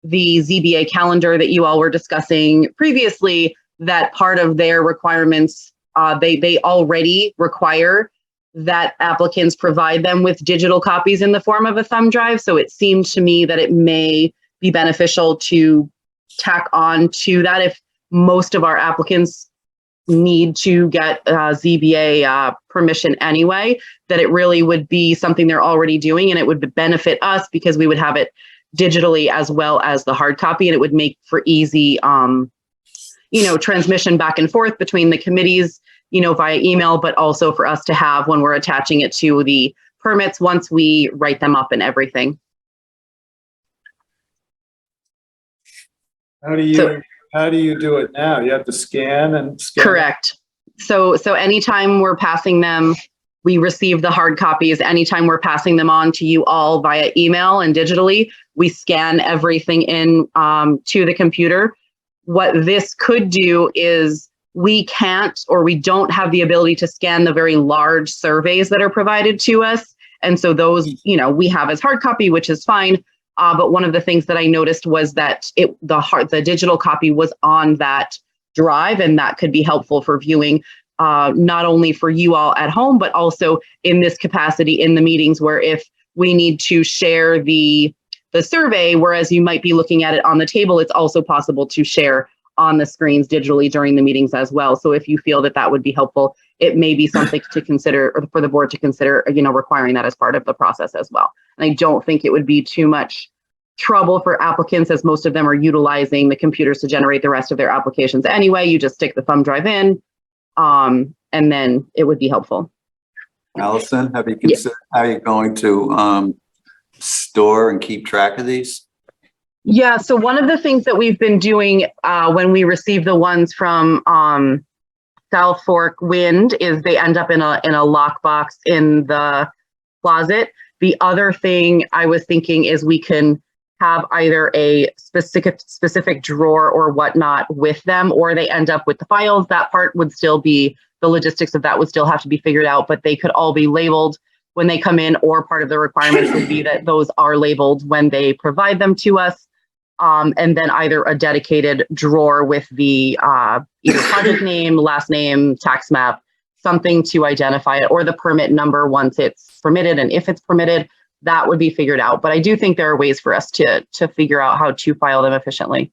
the ZBA calendar that you all were discussing previously, that part of their requirements, they already require that applicants provide them with digital copies in the form of a thumb drive. So it seemed to me that it may be beneficial to tack on to that if most of our applicants need to get ZBA permission anyway, that it really would be something they're already doing, and it would benefit us because we would have it digitally as well as the hard copy, and it would make for easy, transmission back and forth between the committees, via email, but also for us to have when we're attaching it to the permits once we write them up and everything. How do you do it now? You have to scan and scan? Correct. So anytime we're passing them, we receive the hard copies. Anytime we're passing them on to you all via email and digitally, we scan everything in to the computer. What this could do is we can't, or we don't have the ability to scan the very large surveys that are provided to us. And so those, we have as hard copy, which is fine. But one of the things that I noticed was that the digital copy was on that drive, and that could be helpful for viewing, not only for you all at home, but also in this capacity in the meetings, where if we need to share the survey, whereas you might be looking at it on the table, it's also possible to share on the screens digitally during the meetings as well. So if you feel that that would be helpful, it may be something to consider, or for the board to consider, requiring that as part of the process as well. And I don't think it would be too much trouble for applicants, as most of them are utilizing the computers to generate the rest of their applications anyway. You just stick the thumb drive in, and then it would be helpful. Allison, have you considered how you're going to store and keep track of these? Yeah, so one of the things that we've been doing when we receive the ones from South Fork Wind is they end up in a lockbox in the closet. The other thing I was thinking is we can have either a specific drawer or whatnot with them, or they end up with the files. That part would still be, the logistics of that would still have to be figured out, but they could all be labeled when they come in, or part of the requirements would be that those are labeled when they provide them to us. And then either a dedicated drawer with the either project name, last name, tax map, something to identify it, or the permit number once it's permitted, and if it's permitted, that would be figured out. But I do think there are ways for us to figure out how to file them efficiently.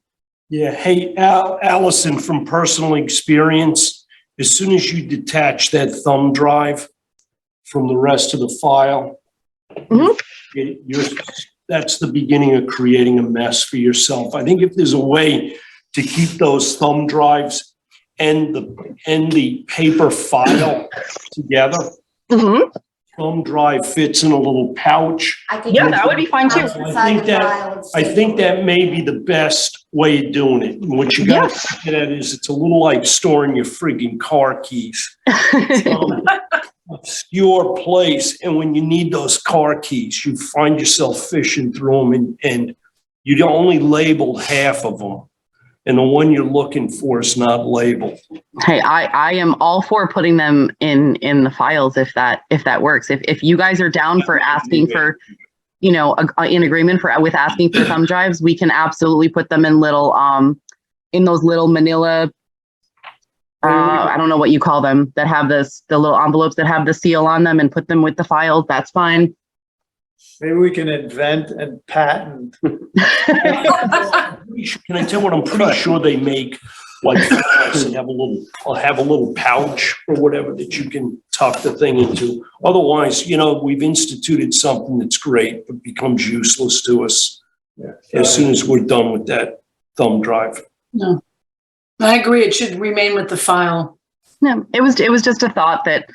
Yeah, hey, Allison, from personal experience, as soon as you detach that thumb drive from the rest of the file, that's the beginning of creating a mess for yourself. I think if there's a way to keep those thumb drives and the paper file together, thumb drive fits in a little pouch. Yeah, that would be fine too. I think that may be the best way of doing it. And what you got to get at is it's a little like storing your friggin' car keys. Obscure place, and when you need those car keys, you find yourself fishing through them, and you only labeled half of them, and the one you're looking for is not labeled. Hey, I am all for putting them in the files if that works. If you guys are down for asking for, in agreement with asking for thumb drives, we can absolutely put them in little in those little manila. I don't know what you call them, that have the little envelopes that have the seal on them, and put them with the files. That's fine. Maybe we can invent and patent. Can I tell what I'm pretty sure they make? Like files and have a little pouch or whatever that you can tuck the thing into. Otherwise, we've instituted something that's great, but becomes useless to us as soon as we're done with that thumb drive. No. I agree. It should remain with the file. No, it was just a thought that,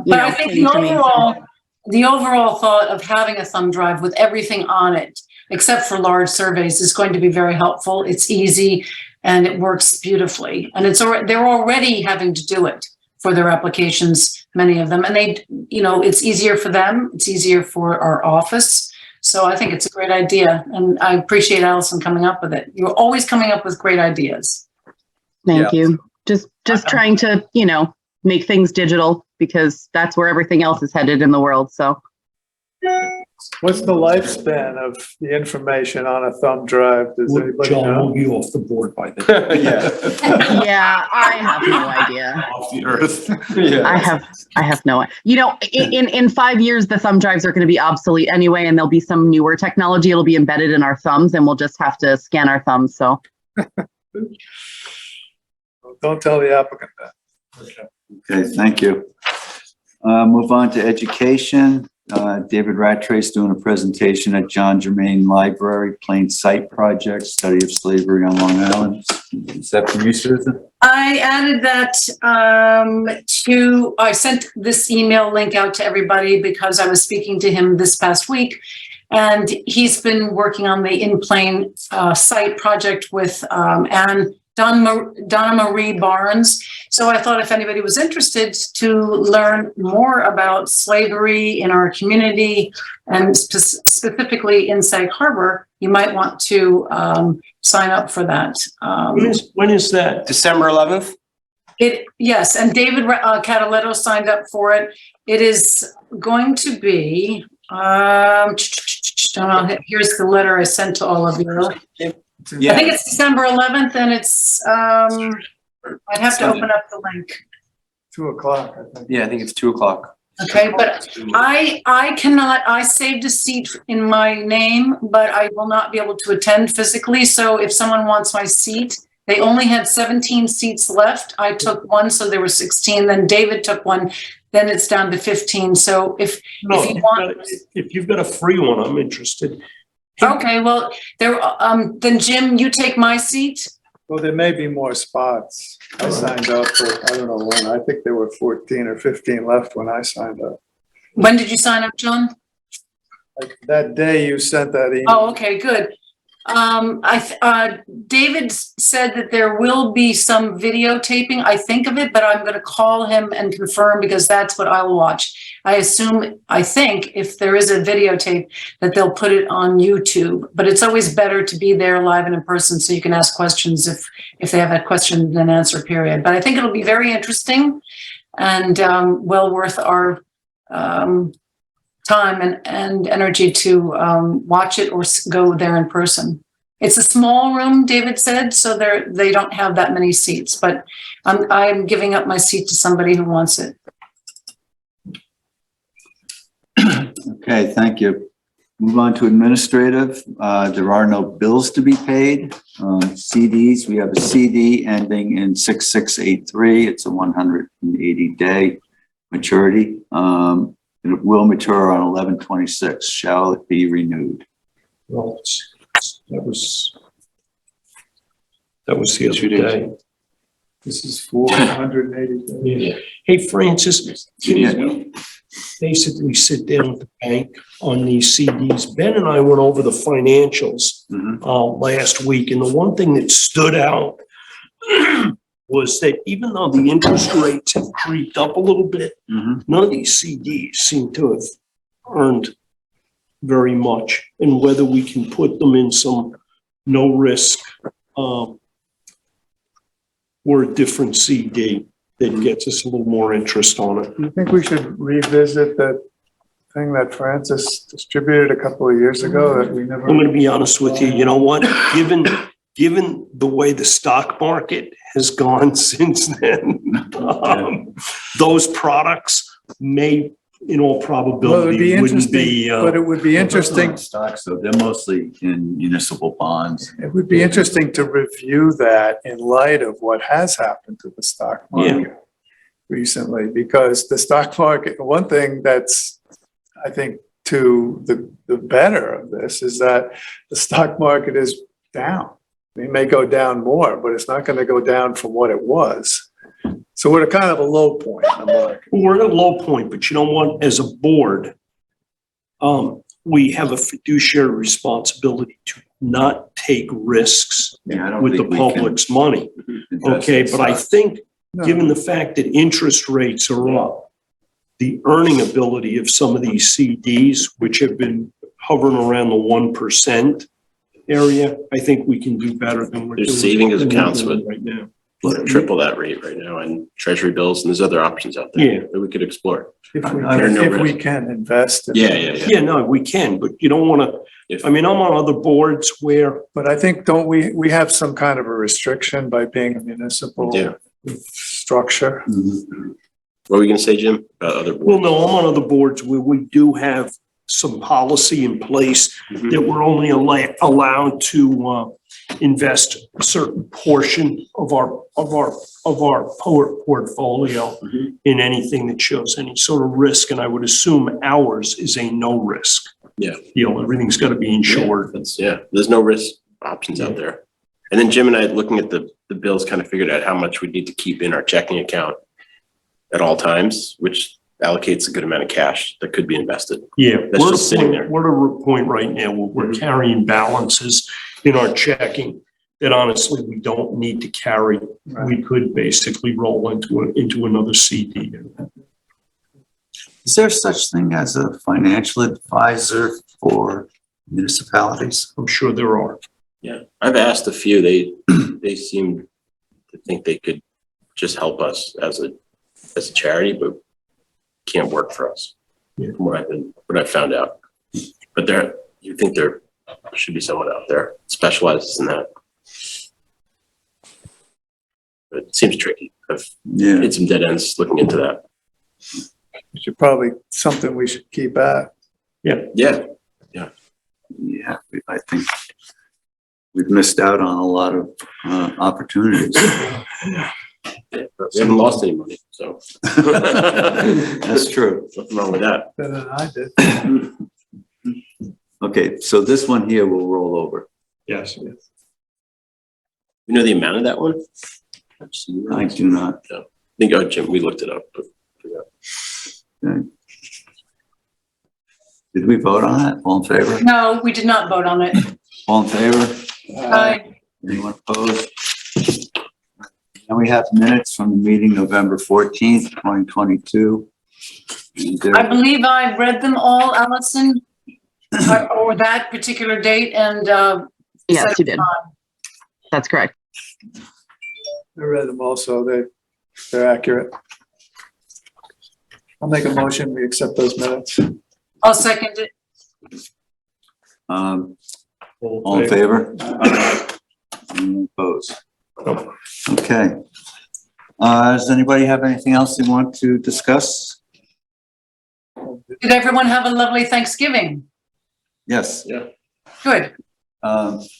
but I think the overall thought of having a thumb drive with everything on it, except for large surveys, is going to be very helpful. It's easy and it works beautifully. And they're already having to do it for their applications, many of them. And it's easier for them. It's easier for our office. So I think it's a great idea. And I appreciate Allison coming up with it. You're always coming up with great ideas. Thank you. Just trying to, make things digital because that's where everything else is headed in the world. So What's the lifespan of the information on a thumb drive? Does anybody John know? will be off the board by then. yeah, I have no idea. Off the earth. I have no idea. In 5 years, the thumb drives are going to be obsolete anyway, and there'll be some newer technology. It'll be embedded in our thumbs and we'll just have to scan our thumbs. So Don't tell the applicant that. Okay, thank you. Move on to education. David Rattray's doing a presentation at John Germain Library, Plain Sight Project, Study of Slavery on Long Island. Is that from you, Susan? I added that I sent this email link out to everybody because I was speaking to him this past week. And he's been working on the In Plain Sight project with Donna Marie Barnes. So I thought if anybody was interested to learn more about slavery in our community and specifically in Sag Harbor, you might want to sign up for that. When is that? December 11th? Yes, and David Cataletto signed up for it. It is going to be, here's the letter I sent to all of you. I think it's December 11th and it's, I'd have to open up the link. 2:00, I think. Yeah, I think it's 2:00. Okay, but I saved a seat in my name, but I will not be able to attend physically. So if someone wants my seat, they only had 17 seats left. I took one, so there were 16. Then David took one. Then it's down to 15. So if you want, if you've got a free one, I'm interested. okay, well, then Jim, you take my seat. Well, there may be more spots. I signed up for, I don't know when, I think there were 14 or 15 left when I signed up. When did you sign up, John? Like that day you sent that email. Oh, okay, good. David said that there will be some videotaping, I think of it, but I'm going to call him and confirm because that's what I will watch. I think if there is a videotape that they'll put it on YouTube, but it's always better to be there live and in person so you can ask questions if they have a question and answer period. But I think it'll be very interesting and well worth our time and energy to watch it or go there in person. It's a small room, David said, so they don't have that many seats, but I'm giving up my seat to somebody who wants it. Okay, thank you. Move on to administrative. There are no bills to be paid. CDs, we have a CD ending in 6683. It's a 180-day maturity. It will mature on 11/26. Shall it be renewed? Well, that was the other day. This is 480 days. Yeah. Hey, Francis, can you basically sit down with the bank on these CDs? Ben and I went over the financials last week, and the one thing that stood out was that even though the interest rates have creeped up a little bit, none of these CDs seem to have earned very much. And whether we can put them in some no risk or a different CD that gets us a little more interest on it. Do you think we should revisit that thing that Francis distributed a couple of years ago that we never? I'm going to be honest with you. You know what? Given the way the stock market has gone since then, those products may, in all probability, wouldn't be. But it would be interesting. Stocks, though, they're mostly in municipal bonds. It would be interesting to review that in light of what has happened to the stock market recently, because the stock market, one thing that's, I think, to the better of this is that the stock market is down. It may go down more, but it's not going to go down from what it was. So we're at kind of a low point in the market. We're at a low point, but you know what? As a board, we have a fiduciary responsibility to not take risks with the public's money. Okay, but I think given the fact that interest rates are up, the earning ability of some of these CDs, which have been hovering around the 1% area, I think we can do better than we're doing. There's savings accounts with right now. triple that rate right now in treasury bills, and there's other options out there Yeah. that we could explore. If we can invest in it. Yeah. Yeah, no, we can, but you don't want to, I mean, I'm on other boards where, But I think, don't we have some kind of a restriction by being a municipal Yeah. structure? What were you gonna say, Jim, about other well, boards? no, I'm on other boards where we do have some policy in place that we're only allowed to invest a certain portion of our portfolio in anything that shows any sort of risk. And I would assume ours is a no risk. Yeah. You know, everything's got to be insured. There's no risk options out there. And then Jim and I, looking at the bills, kind of figured out how much we need to keep in our checking account at all times, which allocates a good amount of cash that could be invested. Yeah, That's just sitting there. we're at a point right now where we're carrying balances in our checking that honestly we don't need to carry. We could basically roll into another CD. Is there such thing as a financial advisor for municipalities? I'm sure there are. Yeah, I've asked a few, they seem to think they could just help us as a charity, but can't work for us. Yeah. From what I've found out. But you think there should be someone out there that specializes in that. But it seems tricky. I've hit some dead ends looking into that. Should probably, something we should keep at. Yeah. I think we've missed out on a lot of opportunities. But we haven't lost any money, so. That's true. Nothing wrong with that. Better than I did. Okay, so this one here will roll over. Yes. You know the amount of that one? I do not. No. I think, oh, Jim, we looked it up, but. Okay. Did we vote on that? All in favor? No, we did not vote on it. All in favor? Aye. Anyone opposed? And we have minutes from the meeting November 14th, 2022. And, I believe I read them all, Allison, or that particular date, and Yes, you did. That's correct. I read them also. They're accurate. I'll make a motion. We accept those minutes. I'll second it. all in favor? Anyone opposed? Okay. Does anybody have anything else they want to discuss? Did everyone have a lovely Thanksgiving? Yes. Yeah. Good.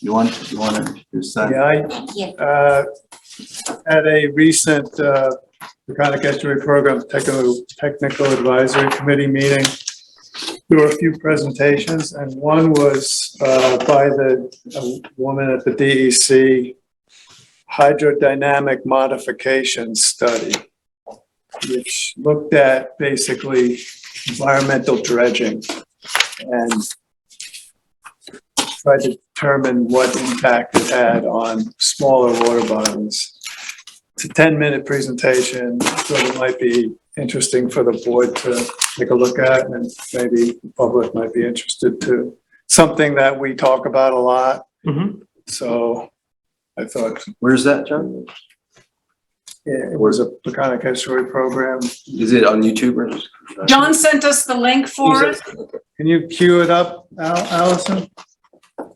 You want to introduce that? Yeah, I had a recent Peconic Estuary Program Technical Advisory Committee meeting. There were a few presentations, and one was by a woman at the DEC hydrodynamic modification study, which looked at basically environmental dredging and tried to determine what impact it had on smaller water bodies. It's a 10-minute presentation, so it might be interesting for the board to take a look at, and maybe the public might be interested too. Something that we talk about a lot. So I thought. Where's that, John? Yeah, it was a Peconic Estuary program. Is it on YouTube or? John sent us the link for it. Can you cue it up, Allison?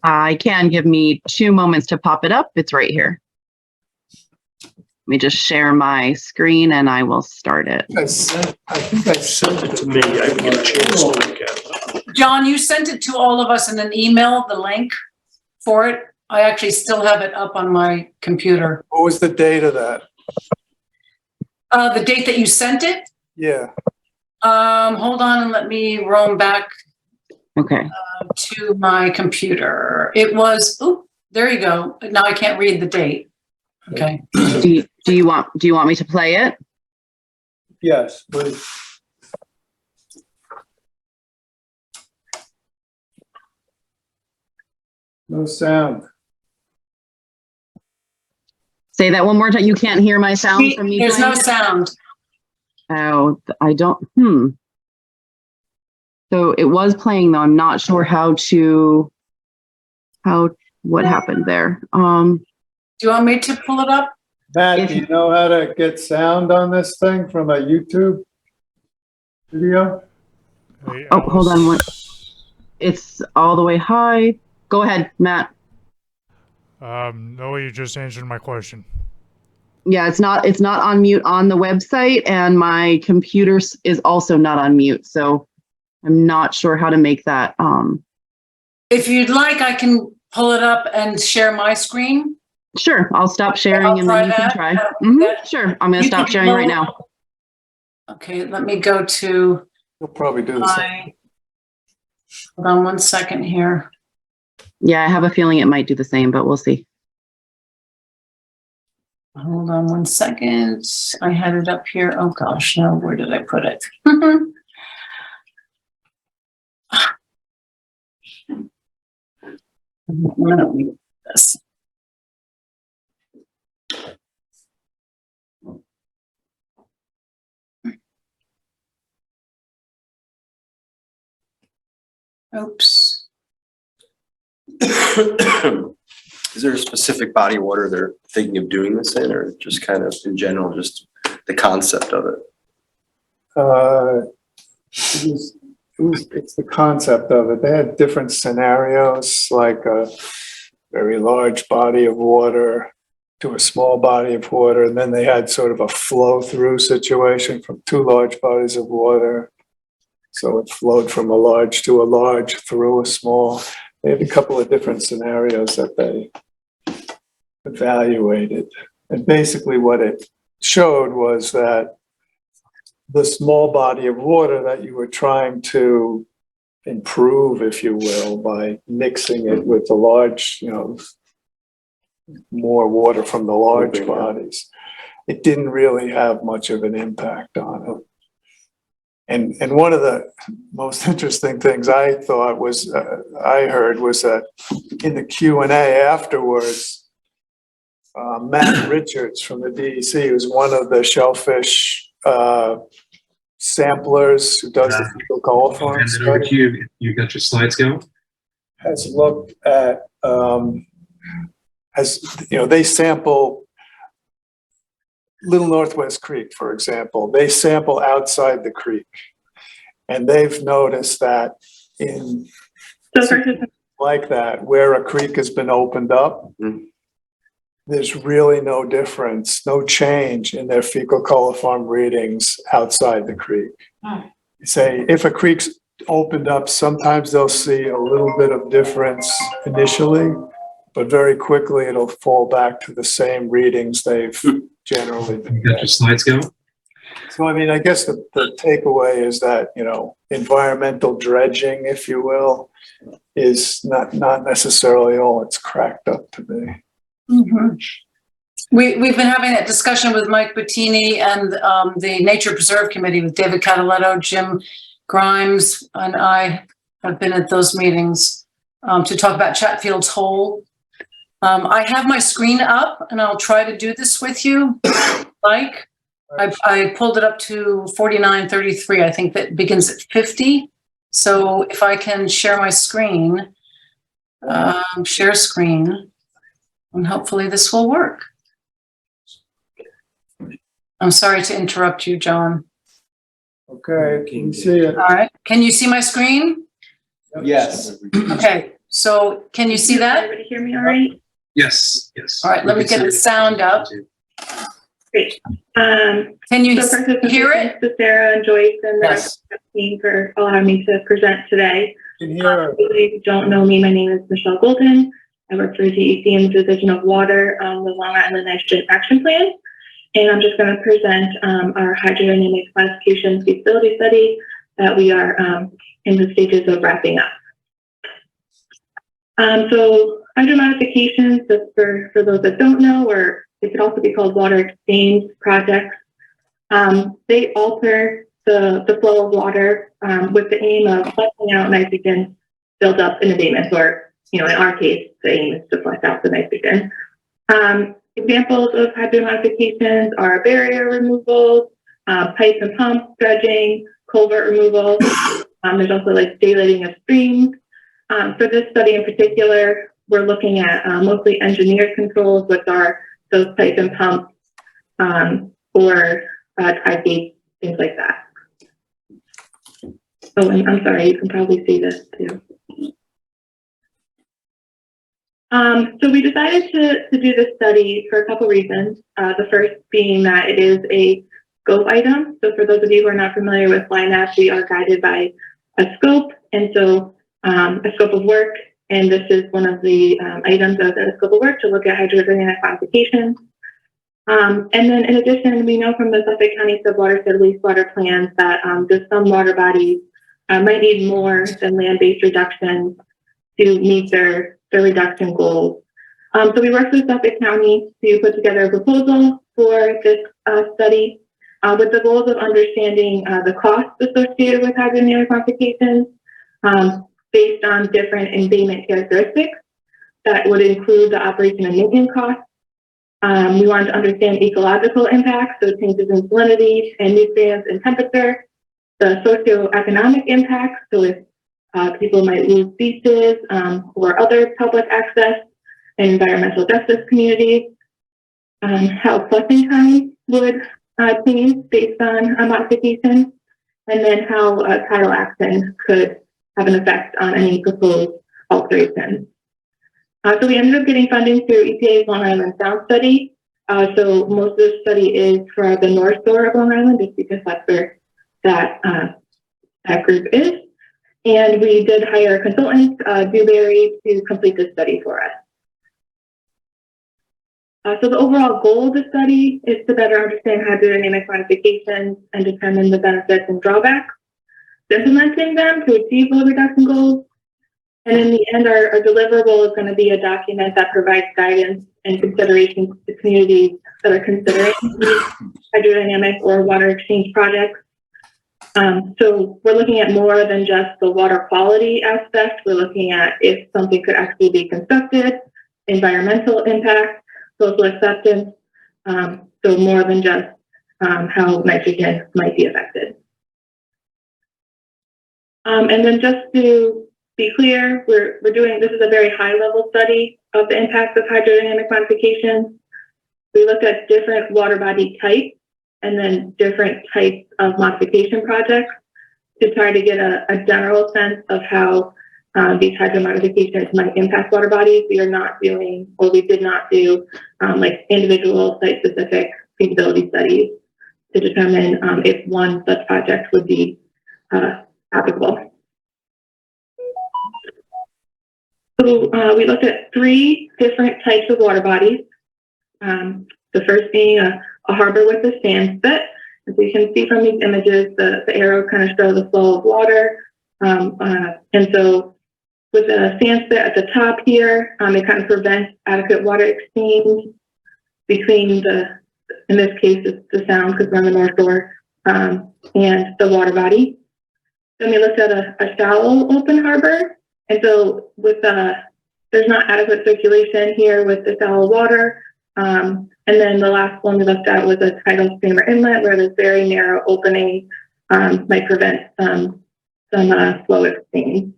I can. Give me 2 moments to pop it up. It's right here. Let me just share my screen and I will start it. I think I sent it to me. I didn't get a chance to look at it. John, you sent it to all of us in an email, the link for it. I actually still have it up on my computer. What was the date of that? The date that you sent it? Yeah. Hold on and let me roam back Okay. to my computer. It was, oh, there you go. Now I can't read the date. Okay. Do you want me to play it? Yes, please. No sound. Say that one more time. You can't hear my sound from me. There's no playing it? sound. Oh, I don't. So it was playing though. I'm not sure what happened there. Do you want me to pull it up? Matt, do you know how to get sound on this thing from a YouTube video? Hey, Oh, hold on one. Alice. It's all the way high. Go ahead, Matt. No, you just answered my question. Yeah, it's not on mute on the website, and my computer is also not on mute, so I'm not sure how to make that. If you'd like, I can pull it up and share my screen. Sure, I'll stop sharing I'll and try then you can that. try. Yeah. Sure, I'm gonna You stop can sharing right lower- now. Okay, let me go to You'll probably do the same. hold on one second here. Yeah, I have a feeling it might do the same, but we'll see. Hold on one second. I had it up here. Oh gosh, no, where did I put it? This. Oops. Is there a specific body of water they're thinking of doing this in, or just kind of in general, just the concept of it? It's the concept of it. They had different scenarios, like a very large body of water to a small body of water. And then they had sort of a flow through situation from two large bodies of water. So it flowed from a large to a large through a small. They had a couple of different scenarios that they evaluated. And basically what it showed was that the small body of water that you were trying to improve, if you will, by mixing it with the large, more water from the large bodies, it didn't really have much of an impact on it. And one of the most interesting things I thought was, I heard was that in the Q&A afterwards, Matt Richards from the DEC, who's one of the shellfish samplers who does the fecal coliform study, you got your slides going? has looked at, they sample Little Northwest Creek, for example. They sample outside the creek. And they've noticed that in like that, where a creek has been opened up, there's really no difference, no change in their fecal coliform readings outside the creek. Say, if a creek's opened up, sometimes they'll see a little bit of difference initially, but very quickly it'll fall back to the same readings they've generally been You got your slides going? So, I mean, I guess the takeaway is that, environmental dredging, if you will, is not necessarily all it's cracked up to be. Mm-hmm. We've been having that discussion with Mike Bettini and the Nature Preserve Committee with David Cataletto, Jim Grimes, and I have been at those meetings to talk about Chatfield's Hole. I have my screen up and I'll try to do this with you, Mike. I pulled it up to 49:33. I think that begins at 50. So if I can share my screen, share screen, and hopefully this will work. I'm sorry to interrupt you, John. Okay, can you see it? All right. Can you see my screen? Yes. Okay. So can you see that? Everybody hear me all right? Yes, yes. All right. Let me get the sound up. Great. Can you So first, hear it? to Sarah and Joyce and the Yes. team for allowing me to present today. Can hear it. If you don't know me, my name is Michelle Golden. I work for DEC in the Division of Water on the Long Island Nitrogen Action Plan. And I'm just going to present our hydrodynamic classification feasibility study that we are in the stages of wrapping up. So hydro modifications, just for those that don't know, or it could also be called water exchange projects. They alter the flow of water with the aim of flushing out nitrogen built up in abatements, or, in our case, the aim is to flush out the nitrogen. Examples of hydro modifications are barrier removals, pipe and pump dredging, culvert removal. There's also like daylighting of streams. For this study in particular, we're looking at mostly engineered controls, which are those pipe and pump or tide gates, things like that. Oh, and I'm sorry, you can probably see this too. So we decided to do this study for a couple reasons. The first being that it is a scope item. So for those of you who are not familiar with LINAP, we are guided by a scope, and so a scope of work. And this is one of the items of the scope of work to look at hydrodynamic modifications. And then in addition, we know from the Suffolk County subwatershed wastewater plans that just some water bodies might need more than land-based reduction to meet their reduction goals. So we worked with Suffolk County to put together a proposal for this study with the goals of understanding the costs associated with hydrodynamic modifications based on different embayment characteristics that would include the operation and maintenance costs. We wanted to understand ecological impacts, so changes in salinity and nutrients and temperature, the socioeconomic impacts, so if people might lose beaches or other public access and environmental justice communities, how flushing time would change based on a modification, and then how tidal action could have an effect on any proposed alterations. So we ended up getting funding through EPA's Long Island Sound study. So most of the study is for the North Shore of Long Island, just because that's where that group is. And we did hire a consultant, Dewberry, to complete this study for us. So the overall goal of the study is to better understand hydrodynamic modifications and determine the benefits and drawbacks, implementing them to achieve load reduction goals. And in the end, our deliverable is going to be a document that provides guidance and considerations to communities that are considering hydrodynamic or water exchange projects. So we're looking at more than just the water quality aspect. We're looking at if something could actually be constructed, environmental impact, social acceptance, so more than just how nitrogen might be affected. And then just to be clear, we're doing, this is a very high level study of the impacts of hydrodynamic modifications. We looked at different water body types and then different types of modification projects to try to get a general sense of how these hydro modifications might impact water bodies. We are not doing, or we did not do like individual site specific feasibility studies to determine if one such project would be applicable. So we looked at 3 different types of water bodies. The first being a harbor with a sand spit. As you can see from these images, the arrows kind of show the flow of water. And so with the sand spit at the top here, it kind of prevents adequate water exchange between the, in this case, it's the Sound because we're on the North Shore, and the water body. Then we looked at a shallow open harbor. And so with there's not adequate circulation here with the shallow water. And then the last one we looked at was a tidal stream or inlet where this very narrow opening might prevent some flow exchange.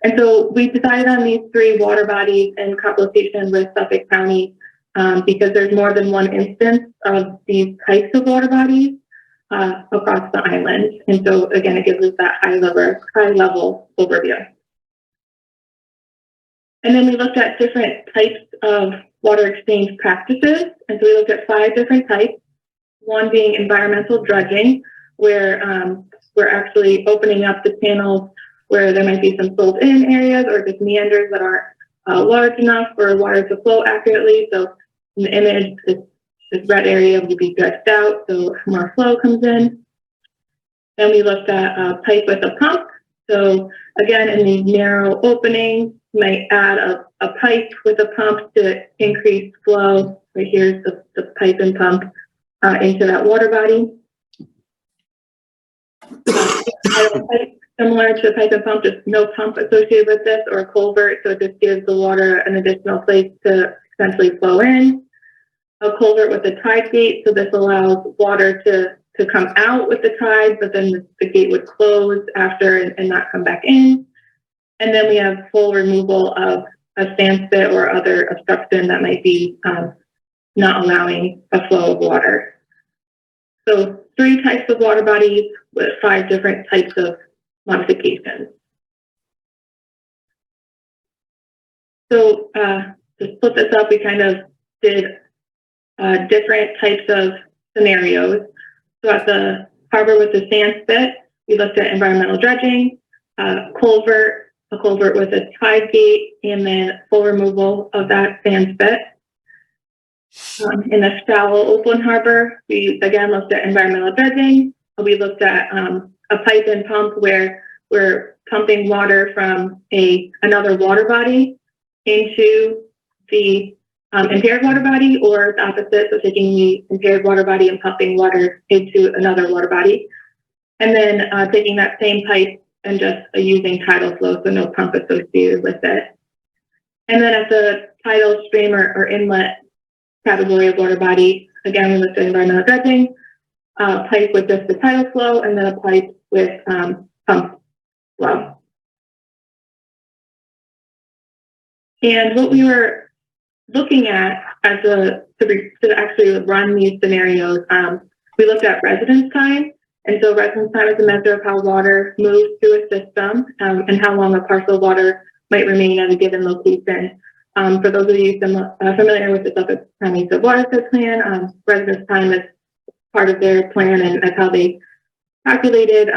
And so we decided on these 3 water bodies in consultation with Suffolk County because there's more than one instance of these types of water bodies across the island. And so again, it gives us that high level overview. And then we looked at different types of water exchange practices. And so we looked at 5 different types, one being environmental dredging, where we're actually opening up the channels where there might be some filled in areas or just meanders that aren't large enough for water to flow accurately. So in the image, this red area would be dredged out, so more flow comes in. Then we looked at a pipe with a pump. So again, in these narrow openings, you might add a pipe with a pump to increase flow. Right here's the pipe and pump into that water body. Similar to a pipe and pump, just no pump associated with this or a culvert, so it just gives the water an additional place to essentially flow in. A culvert with a tide gate, so this allows water to come out with the tide, but then the gate would close after and not come back in. And then we have full removal of a sandspit or other obstruction that might be not allowing a flow of water. So 3 types of water bodies with 5 different types of modifications. So to split this up, we kind of did different types of scenarios. So at the harbor with the sand spit, we looked at environmental dredging, a culvert with a tide gate, and then full removal of that sand spit. In the shallow open harbor, we again looked at environmental dredging. We looked at a pipe and pump where we're pumping water from another water body into the impaired water body, or the opposite, so taking the impaired water body and pumping water into another water body. And then taking that same pipe and just using tidal flow, so no pump associated with it. And then at the tidal stream or inlet category of water body, again, we looked at environmental dredging, pipe with just the tidal flow, and then a pipe with pump flow. And what we were looking at as to actually run these scenarios, we looked at residence time. And so residence time is a measure of how water moves through a system and how long a parcel of water might remain at a given location. For those of you familiar with the Suffolk County Watershed Plan, residence time is part of their plan, and that's how they calculated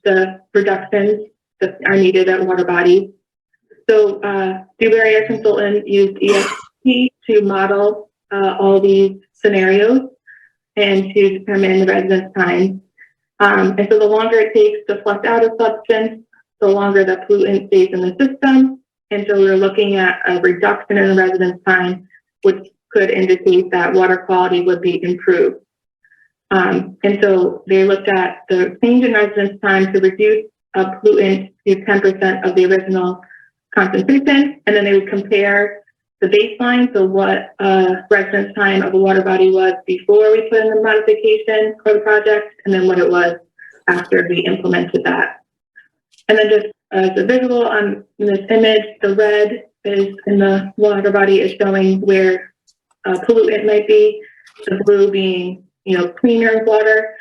the reductions that are needed at water bodies. So Dewberry, our consultant, used ESP to model all these scenarios and to determine the residence time. And so the longer it takes to flush out a substance, the longer the pollutant stays in the system. And so we were looking at a reduction in the residence time, which could indicate that water quality would be improved. And so they looked at the change in residence time to reduce a pollutant to 10% of the original concentration, and then they would compare the baseline, so what residence time of a water body was before we put in the modification for the project, and then what it was after we implemented that. And then just as a visual on this image, the red is in the water body is showing where pollutant might be, the blue being, cleaner water.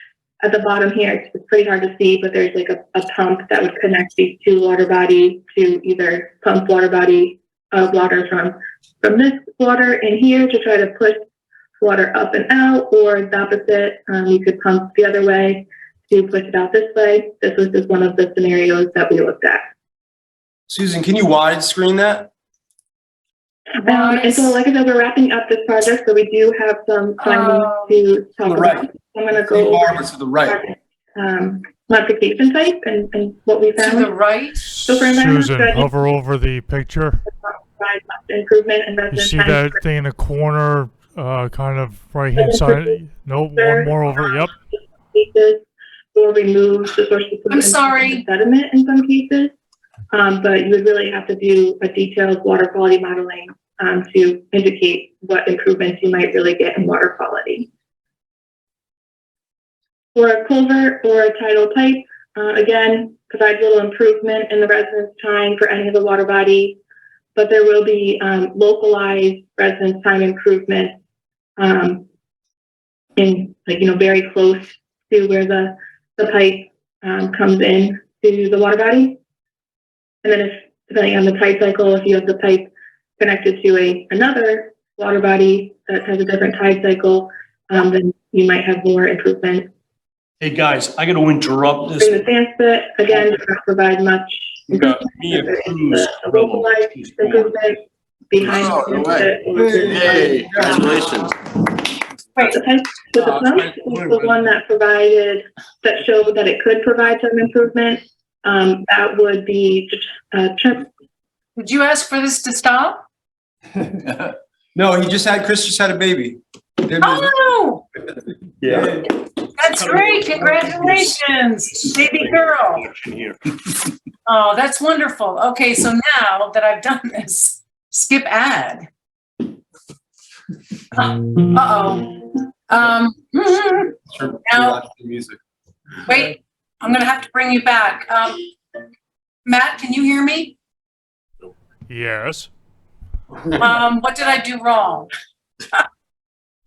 At the bottom here, it's pretty hard to see, but there's like a pump that would connect these 2 water bodies to either pump water body water from this water in here to try to push water up and out, or the opposite, you could pump the other way to push it out this way. This was just one of the scenarios that we looked at. Susan, can you widescreen that? And so, like I said, we're wrapping up this project, so we do have some findings to talk about. Right. I'm going to go over to the right. modification type and what we found. To the right? So for environmental Susan, dredging, hover over the picture. improvement in You residence see time. that thing in the corner, kind of right-hand side? Nope, one more over, yep. Cases will remove the source of I'm sorry. sediment in some cases, but you would really have to do a detailed water quality modeling to indicate what improvements you might really get in water quality. For a culvert or a tidal pipe, again, provides little improvement in the residence time for any of the water bodies, but there will be localized residence time improvement in, very close to where the pipe comes in to the water body. And then depending on the tide cycle, if you have the pipe connected to another water body that has a different tide cycle, then you might have more improvement. Hey, guys, I got to interrupt this. Bring the sand spit, again, does not provide much. We got Mia Cruz. Localized improvement behind Oh, the no sand way. spit. Hey, congratulations. Right, the pipe with the pump was the one that showed that it could provide some improvement. That would be, Did you ask for this to stop? No, Chris just had a baby. Oh, Yeah. that's great. Congratulations, baby girl. Oh, that's wonderful. Okay, so now that I've done this, skip ad. Uh-oh. Now, wait, I'm gonna have to bring you back. Matt, can you hear me? Yes. What did I do wrong?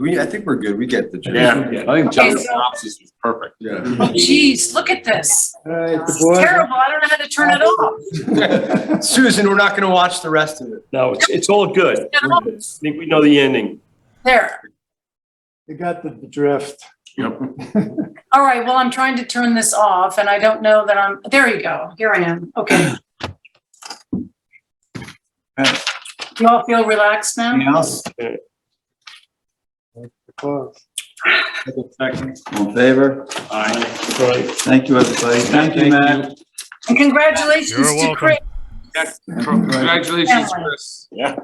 I think we're good. We get the gist. Yeah, I think John's Okay, so- synopsis was perfect. Yeah. Oh, geez, look at this. All right, This is terrible. I don't know how to turn it off. Susan, we're not gonna watch the rest of it. No, it's all good. I think we know the ending. There. You got the drift. Yep. All right, well, I'm trying to turn this off and I don't know that there you go. Here I am. Okay. You all feel relaxed now? Anything else? Close. All in favor? Aye. Thank you, everybody. Thank you, Matt. And congratulations You're to welcome. Craig. Congratulations, Chris. Yeah.